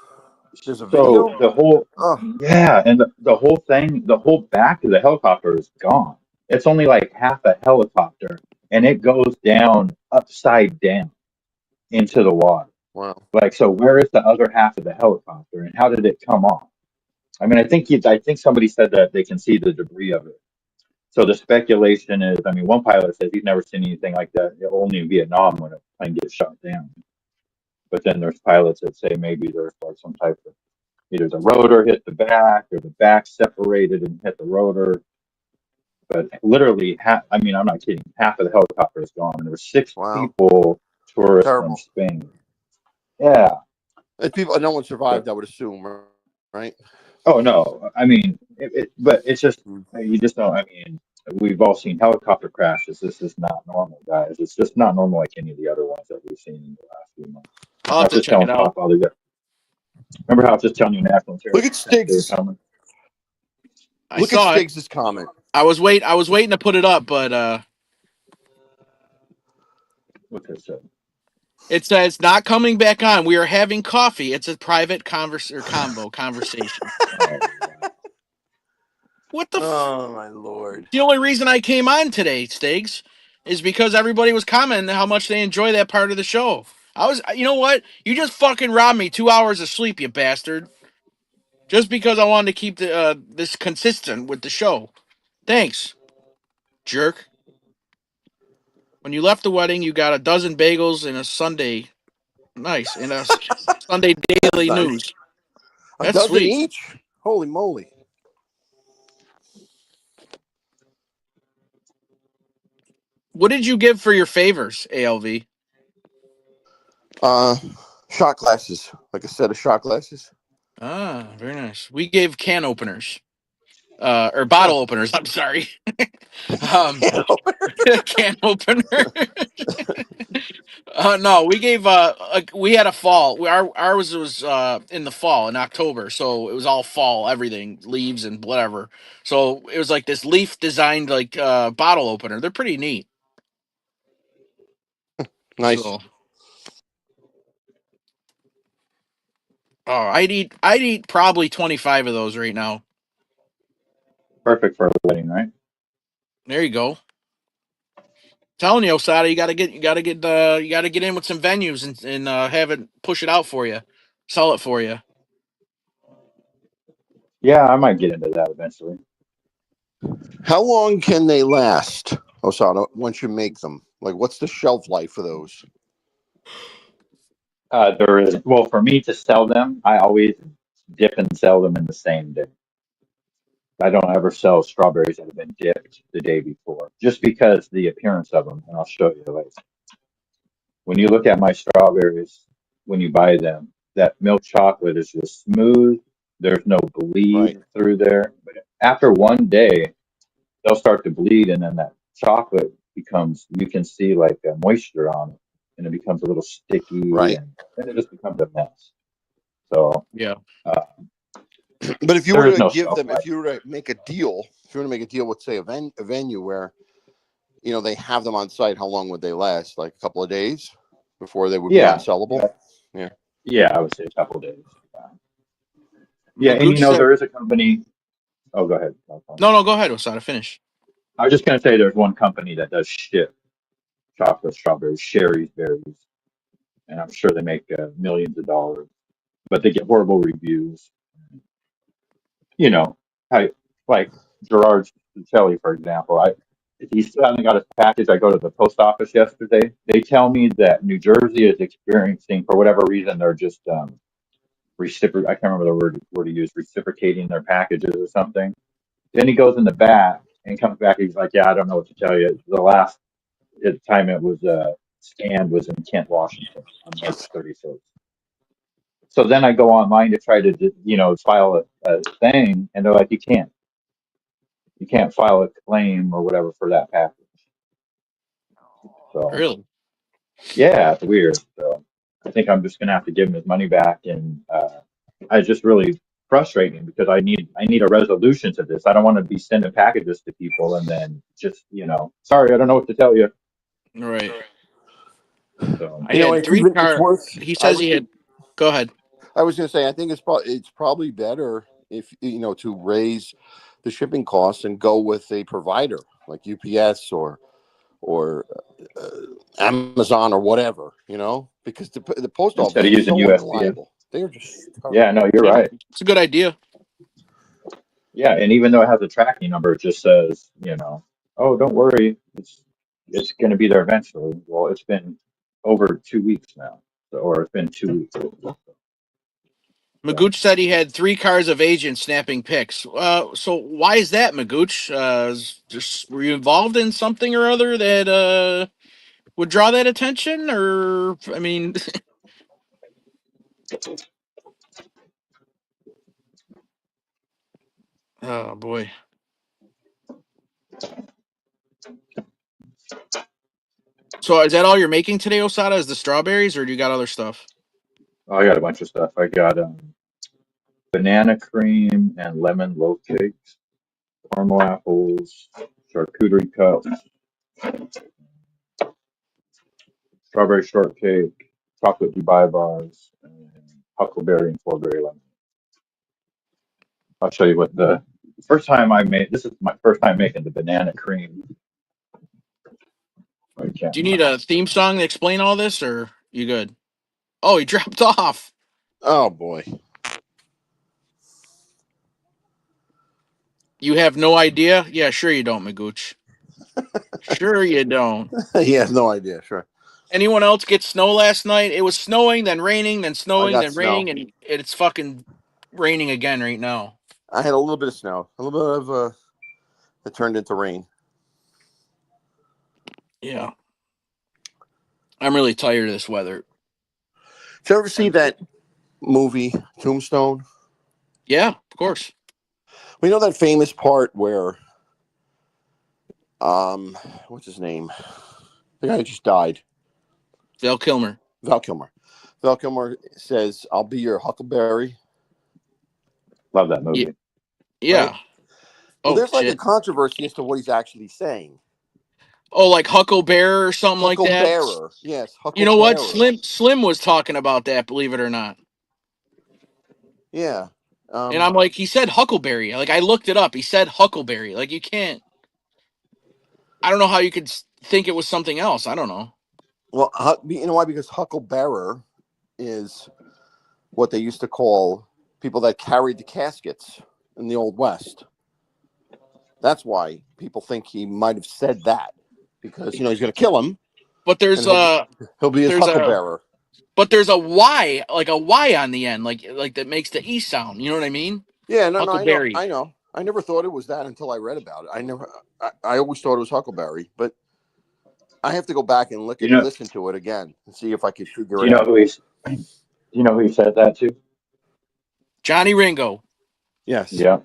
There's a So video. the whole, Oh, yeah, and the whole thing, the whole back of the helicopter is gone. It's only like half a helicopter, and it goes down upside down into the water. wow. Like, so where is the other half of the helicopter, and how did it come off? I mean, I think somebody said that they can see the debris of it. So the speculation is, I mean, one pilot says he's never seen anything like that, only in Vietnam when a plane gets shot down. But then there's pilots that say maybe there's like some type of either the rotor hit the back or the back separated and hit the rotor. But literally, I mean, I'm not kidding. Half of the helicopter is gone. There were six Wow. people, tourists from Terrible. Spain. Yeah. And people, no one survived, I would assume, right? Oh no. I mean, but it's just you just don't. I mean, we've all seen helicopter crashes. This is not normal, guys. It's just not normal like any of the other ones that we've seen in the last few months. I'll I have was to just check telling it out. Pop Father that. Remember how I was just telling you National Look at Terrorist Day is Stiggs. coming? I Look at saw it. Stiggs' comment. I was waiting to put it up, but What's it say? it says not coming back on. We are having coffee. It's a private conversation. Oh, wow. What the Oh my lord. The only reason I came on today, Stiggs, is because everybody was commenting how much they enjoy that part of the show. You know what? You just fucking robbed me 2 hours of sleep, you bastard. Just because I wanted to keep this consistent with the show. Thanks, jerk. When you left the wedding, you got a dozen bagels and a Sunday. Nice. And a Sunday That's Daily nice. News. A That's dozen sweet. each? Holy moly. What did you give for your favors, ALV? Shot glasses. Like a set of shot glasses. Ah, very nice. We gave can openers. Or bottle openers. I'm sorry. Can opener. No, we gave we had a fall. Ours was in the fall in October, so it was all fall, everything, leaves and whatever. So it was like this leaf designed like bottle opener. They're pretty neat. Nice. So, I'd eat probably 25 of those right now. Perfect for a wedding, right? There you go. Telling you, Osada, you gotta get in with some venues and have it push it out for you, sell it for you. Yeah, I might get into that eventually. How long can they last, Osada, once you make them? Like, what's the shelf life for those? There is, well, for me to sell them, I always dip and sell them in the same day. I don't ever sell strawberries that have been dipped the day before, just because the appearance of them. And I'll show you. Like when you look at my strawberries, when you buy them, that milk chocolate is just smooth. There's no bleed Right. through there. But after one day, they'll start to bleed, and then that chocolate becomes, you can see like moisture on it, and it becomes a little sticky, Right. and then it just becomes a mess. So, Yeah. uh, But if you there were is to no give shelf them, life. if you were to make a deal, with, say, a venue where, they have them on site, how long would they last? Like a couple of days before they would be Yeah, unsellable? yeah, I would say a couple days. Yeah, and Gucci said, there is a company. Oh, go ahead. no, go ahead, Osada, finish. I was just gonna say there's one company that does ship chocolate strawberries, Sherry's berries, and I'm sure they make millions of dollars, but they get horrible reviews. You know, I, like Gerard Celli, for example. he still hasn't got his package. I go to the post office yesterday. They tell me that New Jersey is experiencing, for whatever reason, they're just I can't remember the word he used, reciprocating their packages or something. Then he goes in the back and comes back. He's like, "Yeah, I don't know what to tell you. The last time it was scanned was in Kent, Washington, on March 31st." So then I go online to try to, file a thing, and they're like, you can't file a claim or whatever for that package. So Really? yeah, it's weird. So I think I'm just gonna have to give him his money back, and I just really frustrating because I need a resolution to this. I don't want to be sending packages to people and then just, sorry, I don't know what to tell you. Right. So I You know, had it's three even it's car. worth. He says he had. Go ahead. I was going to say, I think it's probably better if to raise the shipping costs and go with a provider like UPS or Amazon or whatever, because the post instead office of is using so USPS, unreliable. They're just yeah, no, you're Yeah, right. it's a good idea. Yeah, and even though it has a tracking number, it just says, oh, don't worry, it's going to be there eventually. Well, it's been over 2 weeks now, or it's been 2 weeks. So Magooch said he had 3 cars of agents snapping pics. So why is that, Magooch? Were you involved in something or other that would draw that attention? Or I mean, oh boy. So is that all you're making today, Osada? Is the strawberries, or do you got other stuff? I got a bunch of stuff. I got banana cream and lemon loaf cakes, caramel apples, charcuterie cups, strawberry shortcake, chocolate Dubai bars, and huckleberry and four-berry lemon. I'll show you what the first time I made. This is my first time making the banana cream. I can't. Do you need a theme song to explain all this, or you good? Oh, he dropped off. oh boy. You have no idea? Yeah, sure you don't, Magooch. Sure you don't. He has no idea. Sure, Anyone else get snow last night? It was snowing, then raining, then I snowing, got then snow. raining, and it's fucking raining again right now. I had a little bit of snow, a little bit of it turned into rain. Yeah. I'm really tired of this weather. Did you ever see that movie Tombstone? Yeah, of course. We know that famous part where what's his name? The guy that just died. Val Kilmer. Val Kilmer. Val Kilmer says, "I'll be your Huckleberry." Love that movie. Yeah. Right? Well, Oh, there's like a shit. controversy as to what he's actually saying. Oh, like Hucklebear or something like that? Hucklebearer. Yes, You know what? Hucklebearer. Slim was talking about that, believe it or not. Yeah. And I'm like, he said Huckleberry. Like, I looked it up. He said Huckleberry. Like, you can't. I don't know how you could think it was something else. I don't know. Well, you know why? Because Hucklebearer is what they used to call people that carried the caskets in the Old West. That's why people think he might have said that, because he's going to kill him, But there's and he'll be his there's a Hucklebearer. but there's a Y, like a Y on the end, like that makes the E sound. You know what I mean? Yeah, no, Huckleberry. I know. I never thought it was that until I read about it. I always thought it was Huckleberry, but I have to go back and You know, listen to it again and see if I could do figure you it know out. who he's? Do you know who he said that to? Johnny Ringo. Yes. Yeah.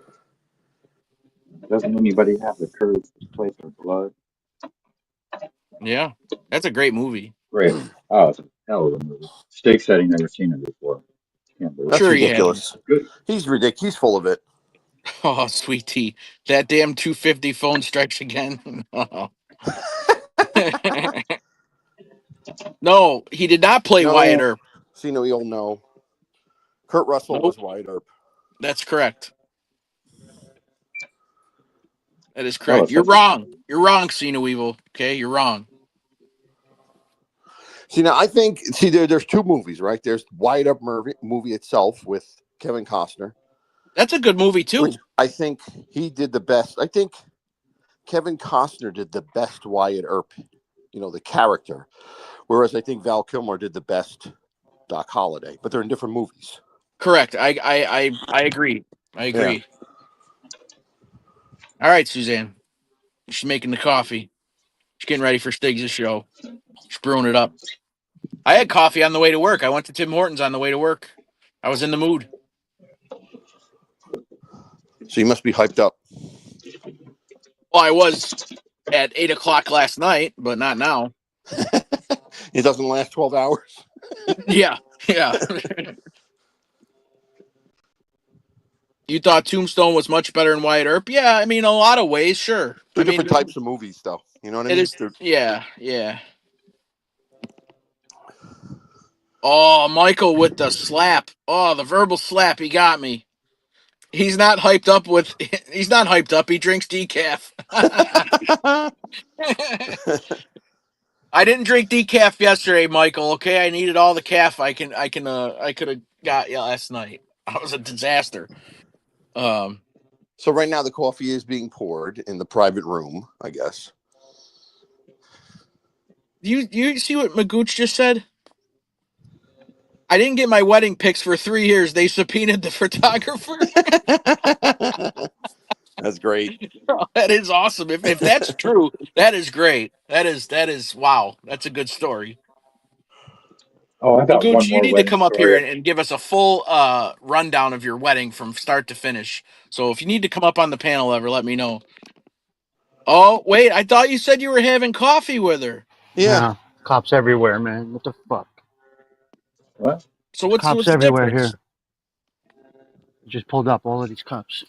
Doesn't anybody have the courage to play for blood? Yeah, that's a great movie. Great. Oh, it's a hell of a movie. Steak setting, never seen it before. Can't believe That's Sure it. he had. ridiculous. Good. He's ridiculous. He's full of it. Oh, sweet tea. That damn 250 phone strikes again. No, he did not play Wyatt No. Earp. See, no, you'll know. Kurt Russell Nope, was Wyatt Earp. that's correct. That is That correct. was You're such a wrong. You're wrong, Cena Weevil. Okay, you're wrong. See, now I think, there's two movies, right? There's Wyatt Earp movie itself with Kevin Costner, That's a good movie which too. I think he did the best. I think Kevin Costner did the best Wyatt Earp, the character, whereas I think Val Kilmer did the best Doc Holliday, but they're in different movies. Correct. I agree. I agree. All right, Suzanne. She's making the coffee. She's getting ready for Stiggs' show. She's brewing it up. I had coffee on the way to work. I went to Tim Hortons on the way to work. I was in the mood. So you must be hyped up. Well, I was at 8 o'clock last night, but not now. It doesn't last 12 hours. Yeah. You thought Tombstone was much better than Wyatt Earp? Yeah, I mean, a lot of ways, sure. Two different types of movies, though. You know what I mean? It is. Yeah. Oh, Michael with the slap. Oh, the verbal slap. He got me. He's not hyped up. He drinks decaf. I didn't drink decaf yesterday, Michael. Okay, I needed all the calf I could have got last night. I was a disaster. So right now the coffee is being poured in the private room, I guess. You see what Magooch just said? I didn't get my wedding pics for 3 years. They subpoenaed the photographer. That's great. That is awesome. If that's true, that is great. That is wow. That's a good story. Oh, I got one Magooch, you more need to wedding come up here story. and give us a full rundown of your wedding from start to finish. So if you need to come up on the panel ever, let me know. Oh, wait, I thought you said you were having coffee with her. Yeah. No, cops everywhere, man. What the fuck? What? So what's Cops the everywhere difference? here. Just pulled up all of these cops.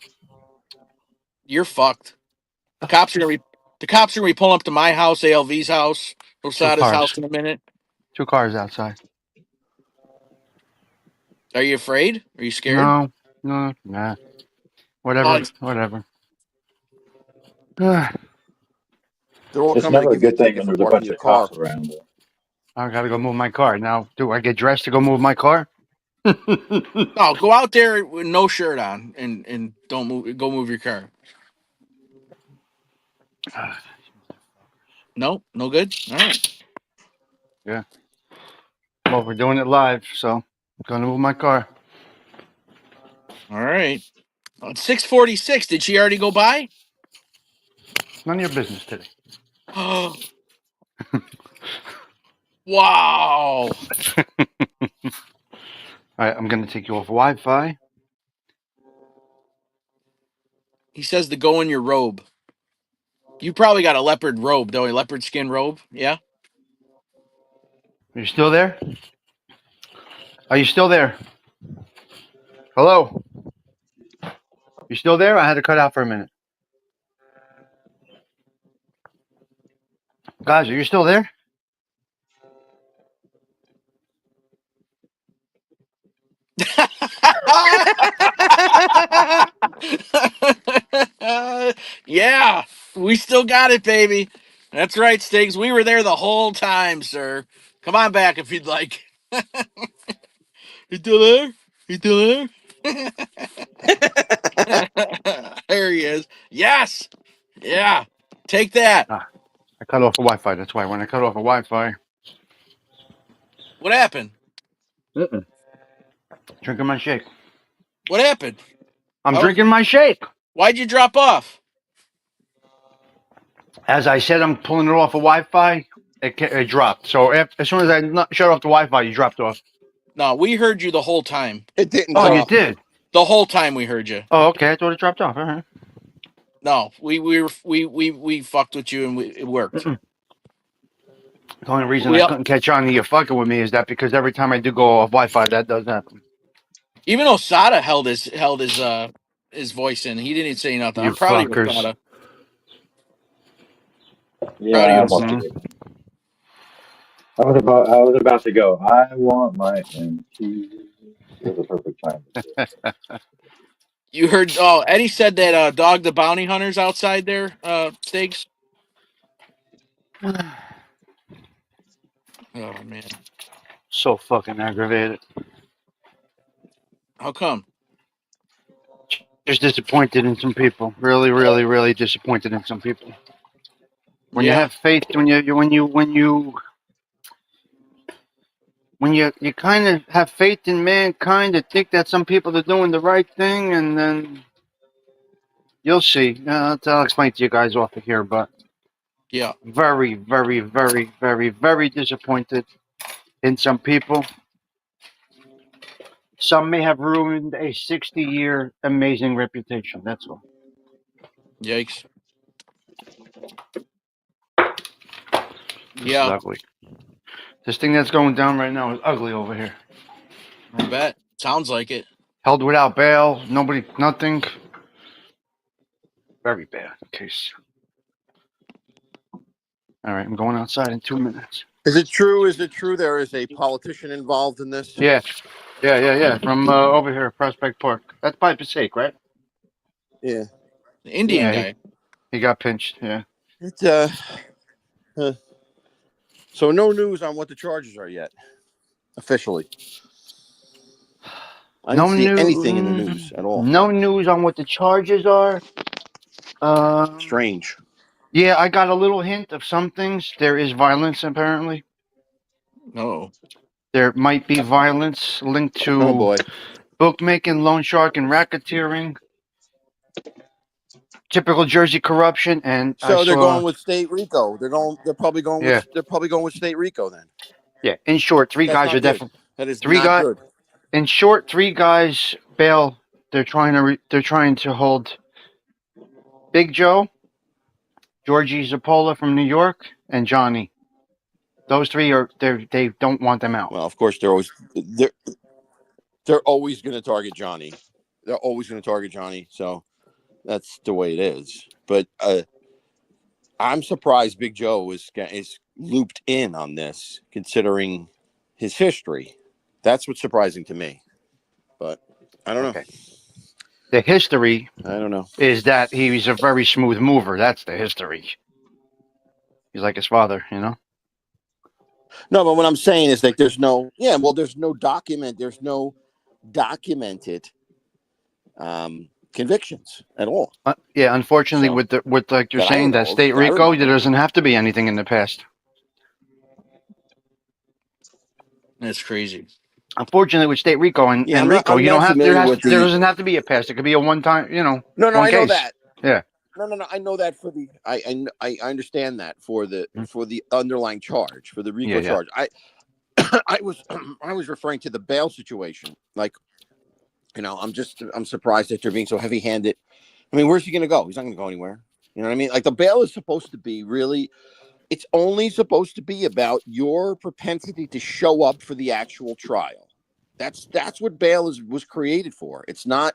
You're fucked. The cops are gonna be pulling up to my house, ALV's house, Rosada's cars. house in a minute. 2 cars outside. Are you afraid? Are you scared? No, nah. Whatever. They're all It's coming to never a give you a good thing ticket when for there's a parking bunch your of car. cops around. I gotta go move my car. Now, do I get dressed to go move my car? No, go out there with no shirt on and don't move. Go move your car. No good. All right. Yeah. Well, we're doing it live, so I'm gonna move my car. All right. It's 6:46. Did she already go by? None of your business today. Wow. All right, I'm gonna take you off Wi-Fi. He says to go in your robe. You probably got a leopard robe, though, a leopard skin robe. Yeah. Are you still there? Are you still there? Hello? You still there? I had to cut out for a minute. Guys, are you still there? Yeah, we still got it, baby. That's right, Stiggs. We were there the whole time, sir. Come on back if you'd like. You still there? You still there? There he is. Yes. Yeah. Take that. I cut off the Wi-Fi. That's why when I cut off the Wi-Fi, What happened? drinking my shake. What happened? I'm drinking my shake. Why'd you drop off? As I said, I'm pulling it off of Wi-Fi. It dropped. So as soon as I shut off the Wi-Fi, you dropped off. No, we heard you the whole time. It didn't. Oh, you did? The whole time we heard you. Oh, okay. I thought it dropped off. All right. No, we fucked with you and it worked. The only reason I couldn't catch on to you fucking with me is that because every time I do go off Wi-Fi, that does happen. Even Osada held his voice in. He didn't say nothing. You I'm proud of you, fuckers. Osada. Yeah, Proud I of you, almost did. I was about to go. I want my MP. It was a perfect time. You heard? Oh, Eddie said that Dog the Bounty Hunter's outside there, Stiggs. Oh man, So fucking aggravated. how come? Just disappointed in some people. Really, really, really disappointed in some people. When you Yeah. have faith, when you kind of have faith in mankind to think that some people are doing the right thing, and then you'll see. I'll explain to you guys off of here, but Yeah. very, very, very, very, very disappointed in some people. Some may have ruined a 60-year amazing reputation. That's all. Yikes. This is Yeah. ugly. This thing that's going down right now is ugly over here. I bet. Sounds like it. Held without bail. Nobody, nothing. Very bad case. All right, I'm going outside in 2 minutes. Is it true? Is it true there is a politician involved in this? Yeah. From over here, Prospect Park. That's by Passaic, right? Yeah. The Indian Yeah, guy. he got pinched. Yeah. It's so no news on what the charges are yet, officially. I didn't see anything in the news at all. No news on what the charges are. Strange. Yeah, I got a little hint of some things. There is violence, apparently. No. There might be violence linked to Oh boy. bookmaking, loan shark, and racketeering. Typical Jersey corruption, and So they're going with state RICO. They're probably going Yeah. with state RICO then. Yeah. In short, three That's guys not are good. definitely. That is Three not guys. good. In short, 3 guys bail. They're trying to hold Big Joe, Georgie Zappola from New York, and Johnny. Those 3 they don't want them out. Well, of course they're always going to target Johnny. They're always going to target Johnny. So that's the way it is. But I'm surprised Big Joe is looped in on this, considering his history. That's what's surprising to me. But I don't know. The history I don't know. is that he's a very smooth mover. That's the history. He's like his father, you know? No, but what I'm saying is that there's no documented convictions at all. Yeah, unfortunately, So, with like you're that I saying, know that of, state that I RICO, remember. there doesn't have to be anything in the past. That's crazy. Unfortunately, with state RICO and RICO, I'm you don't not have familiar with there doesn't have to be a past. It could be a one-time, No, one I know case. that. Yeah. No. I know that for the I understand that for the underlying charge, for the RICO charge. I was referring to the bail situation. Like, I'm surprised that they're being so heavy-handed. I mean, where's he going to go? He's not going to go anywhere. You know what I mean? Like, the bail is supposed to be really, it's only supposed to be about your propensity to show up for the actual trial. That's what bail was created for. It's not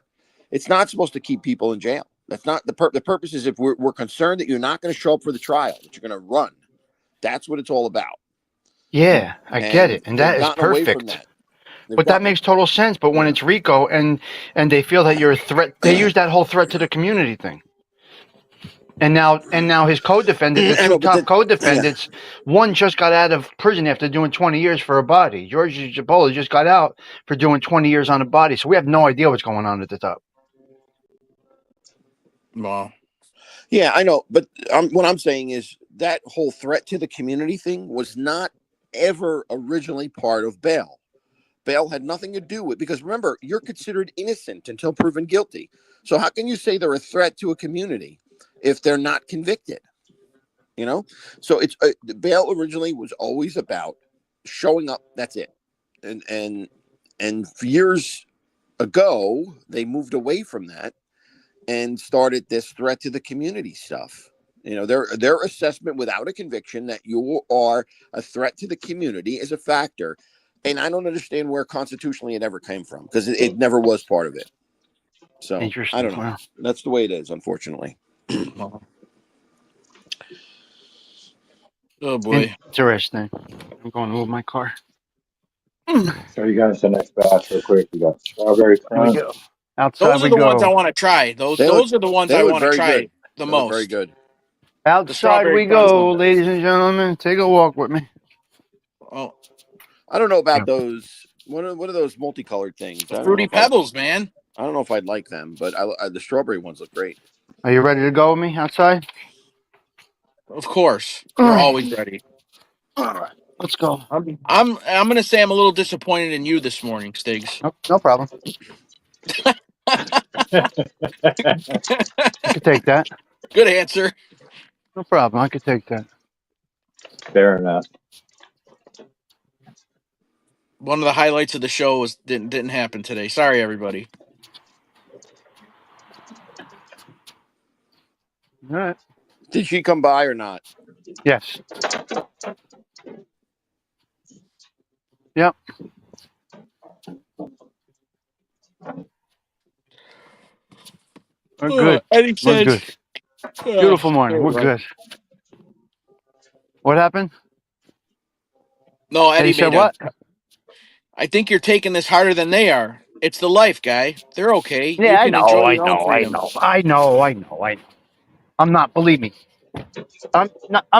supposed to keep people in jail. That's not the purpose. Is if we're concerned that you're not going to show up for the trial, that you're going to run. That's what it's all about. Yeah, I get it, and that is perfect. But that makes total sense. But when it's RICO and they feel that you're a threat, they use that whole threat to the community thing. And now his co-defendant, the 2 top co-defendants, one just got out of prison after doing 20 years for a body. Georgie Zappola just got out for doing 20 years on a body. So we have no idea what's going on at the top. Wow. Yeah, I know. But what I'm saying is that whole threat to the community thing was not ever originally part of bail. Bail had nothing to do with, because remember, you're considered innocent until proven guilty. So how can you say they're a threat to a community if they're not convicted? You know, so it's bail originally was always about showing up. That's it. And years ago, they moved away from that and started this threat to the community stuff. You know, their assessment without a conviction that you are a threat to the community is a factor. And I don't understand where constitutionally it ever came from, because it never was part of it. So I don't know. Wow. That's the way it is, unfortunately. Oh boy. Interesting. I'm going to move my car. So you guys, the next batch real quick. We got strawberry crunch. Outside those are the ones I want to try. Those are the ones I want to try the most. Very good. Outside we go, ladies and gentlemen. Take a walk with me. Oh, I don't know about those. What are those multicolored things? The Fruity Pebbles, man. I don't know if I'd like them, but the strawberry ones look great. Are you ready to go with me outside? Of course, we're always ready. All right, let's go. I'm gonna say I'm a little disappointed in you this morning, Stiggs. No problem. I could take that. Good answer. No problem. I could take that. Fair enough. One of the highlights of the show was didn't happen today. Sorry, everybody. All right. Did she come by or not? Yes. Yep. We're good. Eddie We're said, good. Beautiful morning. We're good. What happened? No, Eddie said made what? I think you're taking this harder than they are. It's the life, guy. They're okay. Yeah, You I can know. enjoy I your own know. I freedom. know. I know. I know. I know. I'm not. Believe me. I'm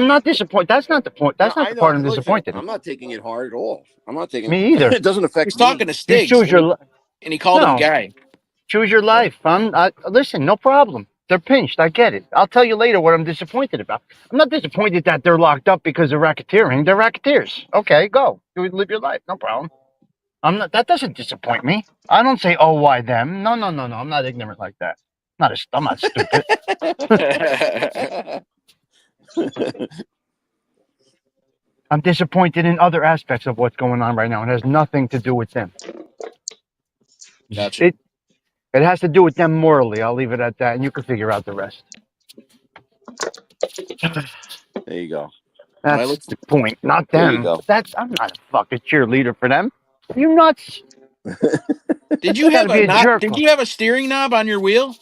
not disappointed. That's not the point. That's No, not the part I'm listen, disappointed in. I'm not taking it hard at all. I'm not taking Me either. It doesn't affect He's me. talking to You Stiggs, choose your. and he called him No. guy. Choose your life. Listen. No problem. They're pinched. I get it. I'll tell you later what I'm disappointed about. I'm not disappointed that they're locked up because of racketeering. They're racketeers. Okay, go. You live your life. No problem. I'm not. That doesn't disappoint me. I don't say, "Oh, why them?" No. I'm not ignorant like that. I'm not stupid. I'm disappointed in other aspects of what's going on right now. It has nothing to do with them. Gotcha. It has to do with them morally. I'll leave it at that, and you can figure out the rest. There you go. That's the point, not There them. you go. I'm not a fucking cheerleader for them. Are you nuts? Did you have Gotta be a jerk. Did you have a steering knob on your wheel?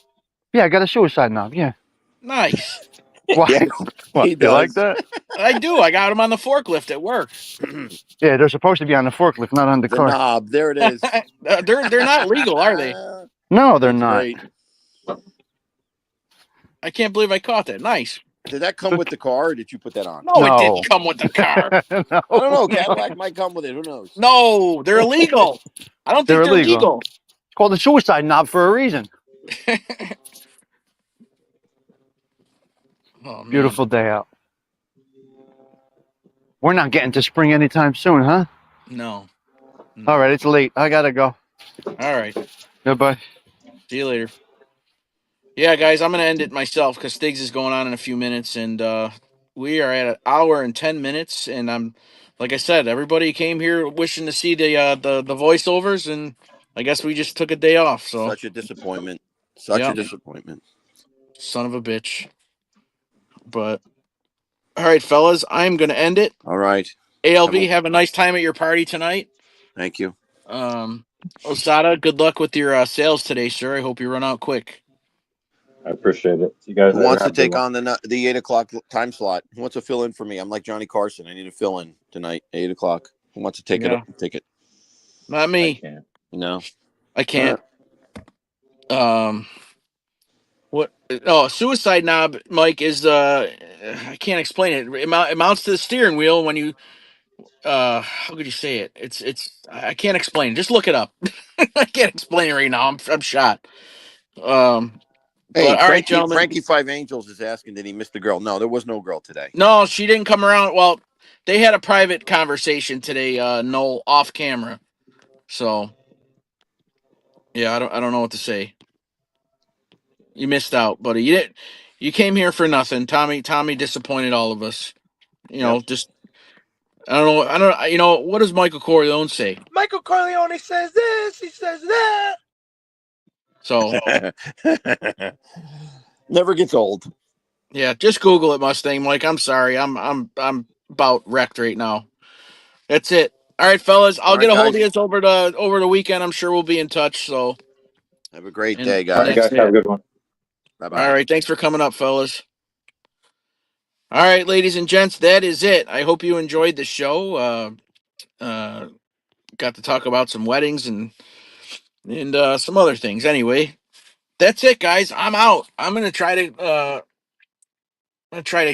Yeah, I got a suicide knob. Yeah. Nice. Why? Yeah, What, he you does. like that? I do. I got him on the forklift at work. Yeah, they're supposed to be on the forklift, not on the The car. knob. There it is. They're not legal, are they? No, they're That's not. great. I can't believe I caught that. Nice. Did that come with the car, or did you put that on? No, it No. didn't come with the car. No. I don't know. Cadillac might come with it. Who knows? No, they're illegal. I don't think They're they're illegal. legal. It's called a suicide knob for a reason. Oh, man. Beautiful day out. We're not getting to spring anytime soon, huh? No. All right, it's late. I gotta go. All right. Goodbye. See you later. Yeah, guys, I'm going to end it myself because Stiggs is going on in a few minutes, and we are at an hour and 10 minutes. And I'm, like I said, everybody came here wishing to see the voiceovers, and I guess we just took a day off. So Such a disappointment. Such a disappointment. Son of a bitch. But all right, fellas, I'm going to end it. All right. ALV, have a nice time at your party tonight. Thank you. Osada, good luck with your sales today, sir. I hope you run out quick. I appreciate it. You guys Who wants to have a good take one. on the 8 o'clock time slot? Who wants to fill in for me? I'm like Johnny Carson. I need to fill in tonight, 8 o'clock. Who wants to take it up? Take it. Not me. No. I can't. What? Oh, suicide knob, Mike, is I can't explain it. It mounts to the steering wheel when you how could you say it? It's I can't explain it. Just look it up. I can't explain it right now. I'm shot. Hey, but all right, gentlemen. Frankie Five Angels is asking, did he miss the girl? No, there was no girl today. No, she didn't come around. Well, they had a private conversation today, Noel, off camera. So yeah, I don't know what to say. You missed out, buddy. You came here for nothing. Tommy disappointed all of us. You know, just I don't know. You know, what does Michael Corleone say? Michael Corleone says this, he says that. So never gets old. Yeah, just Google it, Mustang Mike. I'm sorry. I'm about wrecked right now. That's it. All right, fellas. I'll get a hold of you over the weekend. I'm sure we'll be in touch. So have a great day, guys. All right, guys, have a good one. Bye-bye. All right, thanks for coming up, fellas. All right, ladies and gents, that is it. I hope you enjoyed the show. Got to talk about some weddings and some other things. Anyway, that's it, guys. I'm out. I'm gonna try to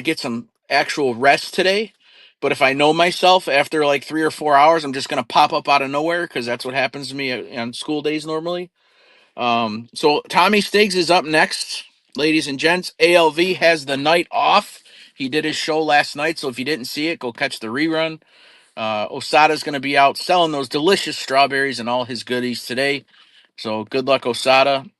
get some actual rest today. But if I know myself, after like 3 or 4 hours, I'm just gonna pop up out of nowhere because that's what happens to me on school days normally. So Tommy Stiggs is up next, ladies and gents. ALV has the night off He did his show last night, so if you didn't see it, go catch the rerun. Osada's going to be out selling those delicious strawberries and all his goodies today. So good luck, Osada.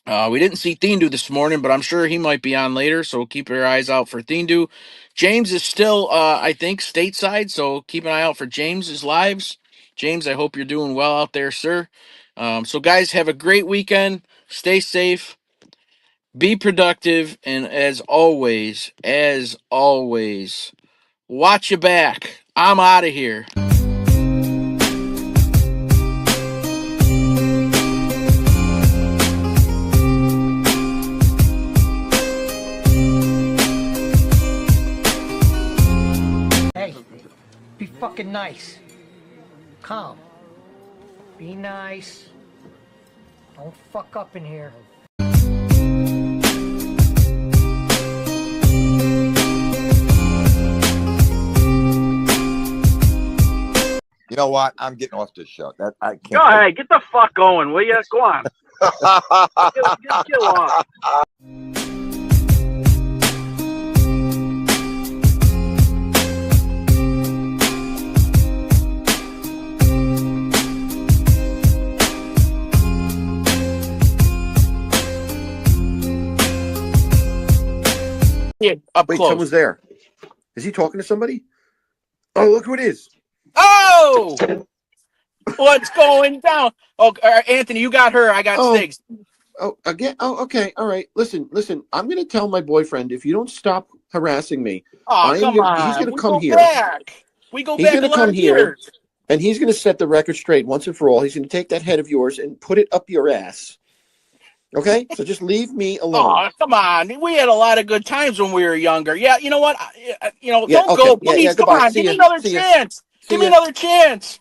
We didn't see Thindu this morning, but I'm sure he might be on later, so keep your eyes out for Thindu. James is still, I think, stateside, so keep an eye out for James's lives. James, I hope you're doing well out there, sir. So, guys, have a great weekend. Stay safe. Be productive. And as always, watch your back. I'm out of here. Hey, be fucking nice. Calm. Be nice. Don't fuck up in here. You know what? I'm getting off this show. That I can't. Go ahead. Get the fuck going, will you? Go on. Get off. Yeah, up Wait, close. someone's there. Is he talking to somebody? Oh, look who it is. Oh! What's going down? Oh, Anthony, you got her. I got Stiggs. Oh, again? Oh, okay. All right. Listen. I'm going to tell my boyfriend if you don't stop harassing me. Oh, come on. He's going to come here. We go He's back gonna a lot come of here. years. And he's going to set the record straight once and for all. He's going to take that head of yours and put it up your ass. Okay? So just leave me alone. Oh, come on. We had a lot of good times when we were younger. Yeah, you know what? Don't okay. go. Please, come goodbye. on. See Give me ya. another See ya. chance. Give me another chance.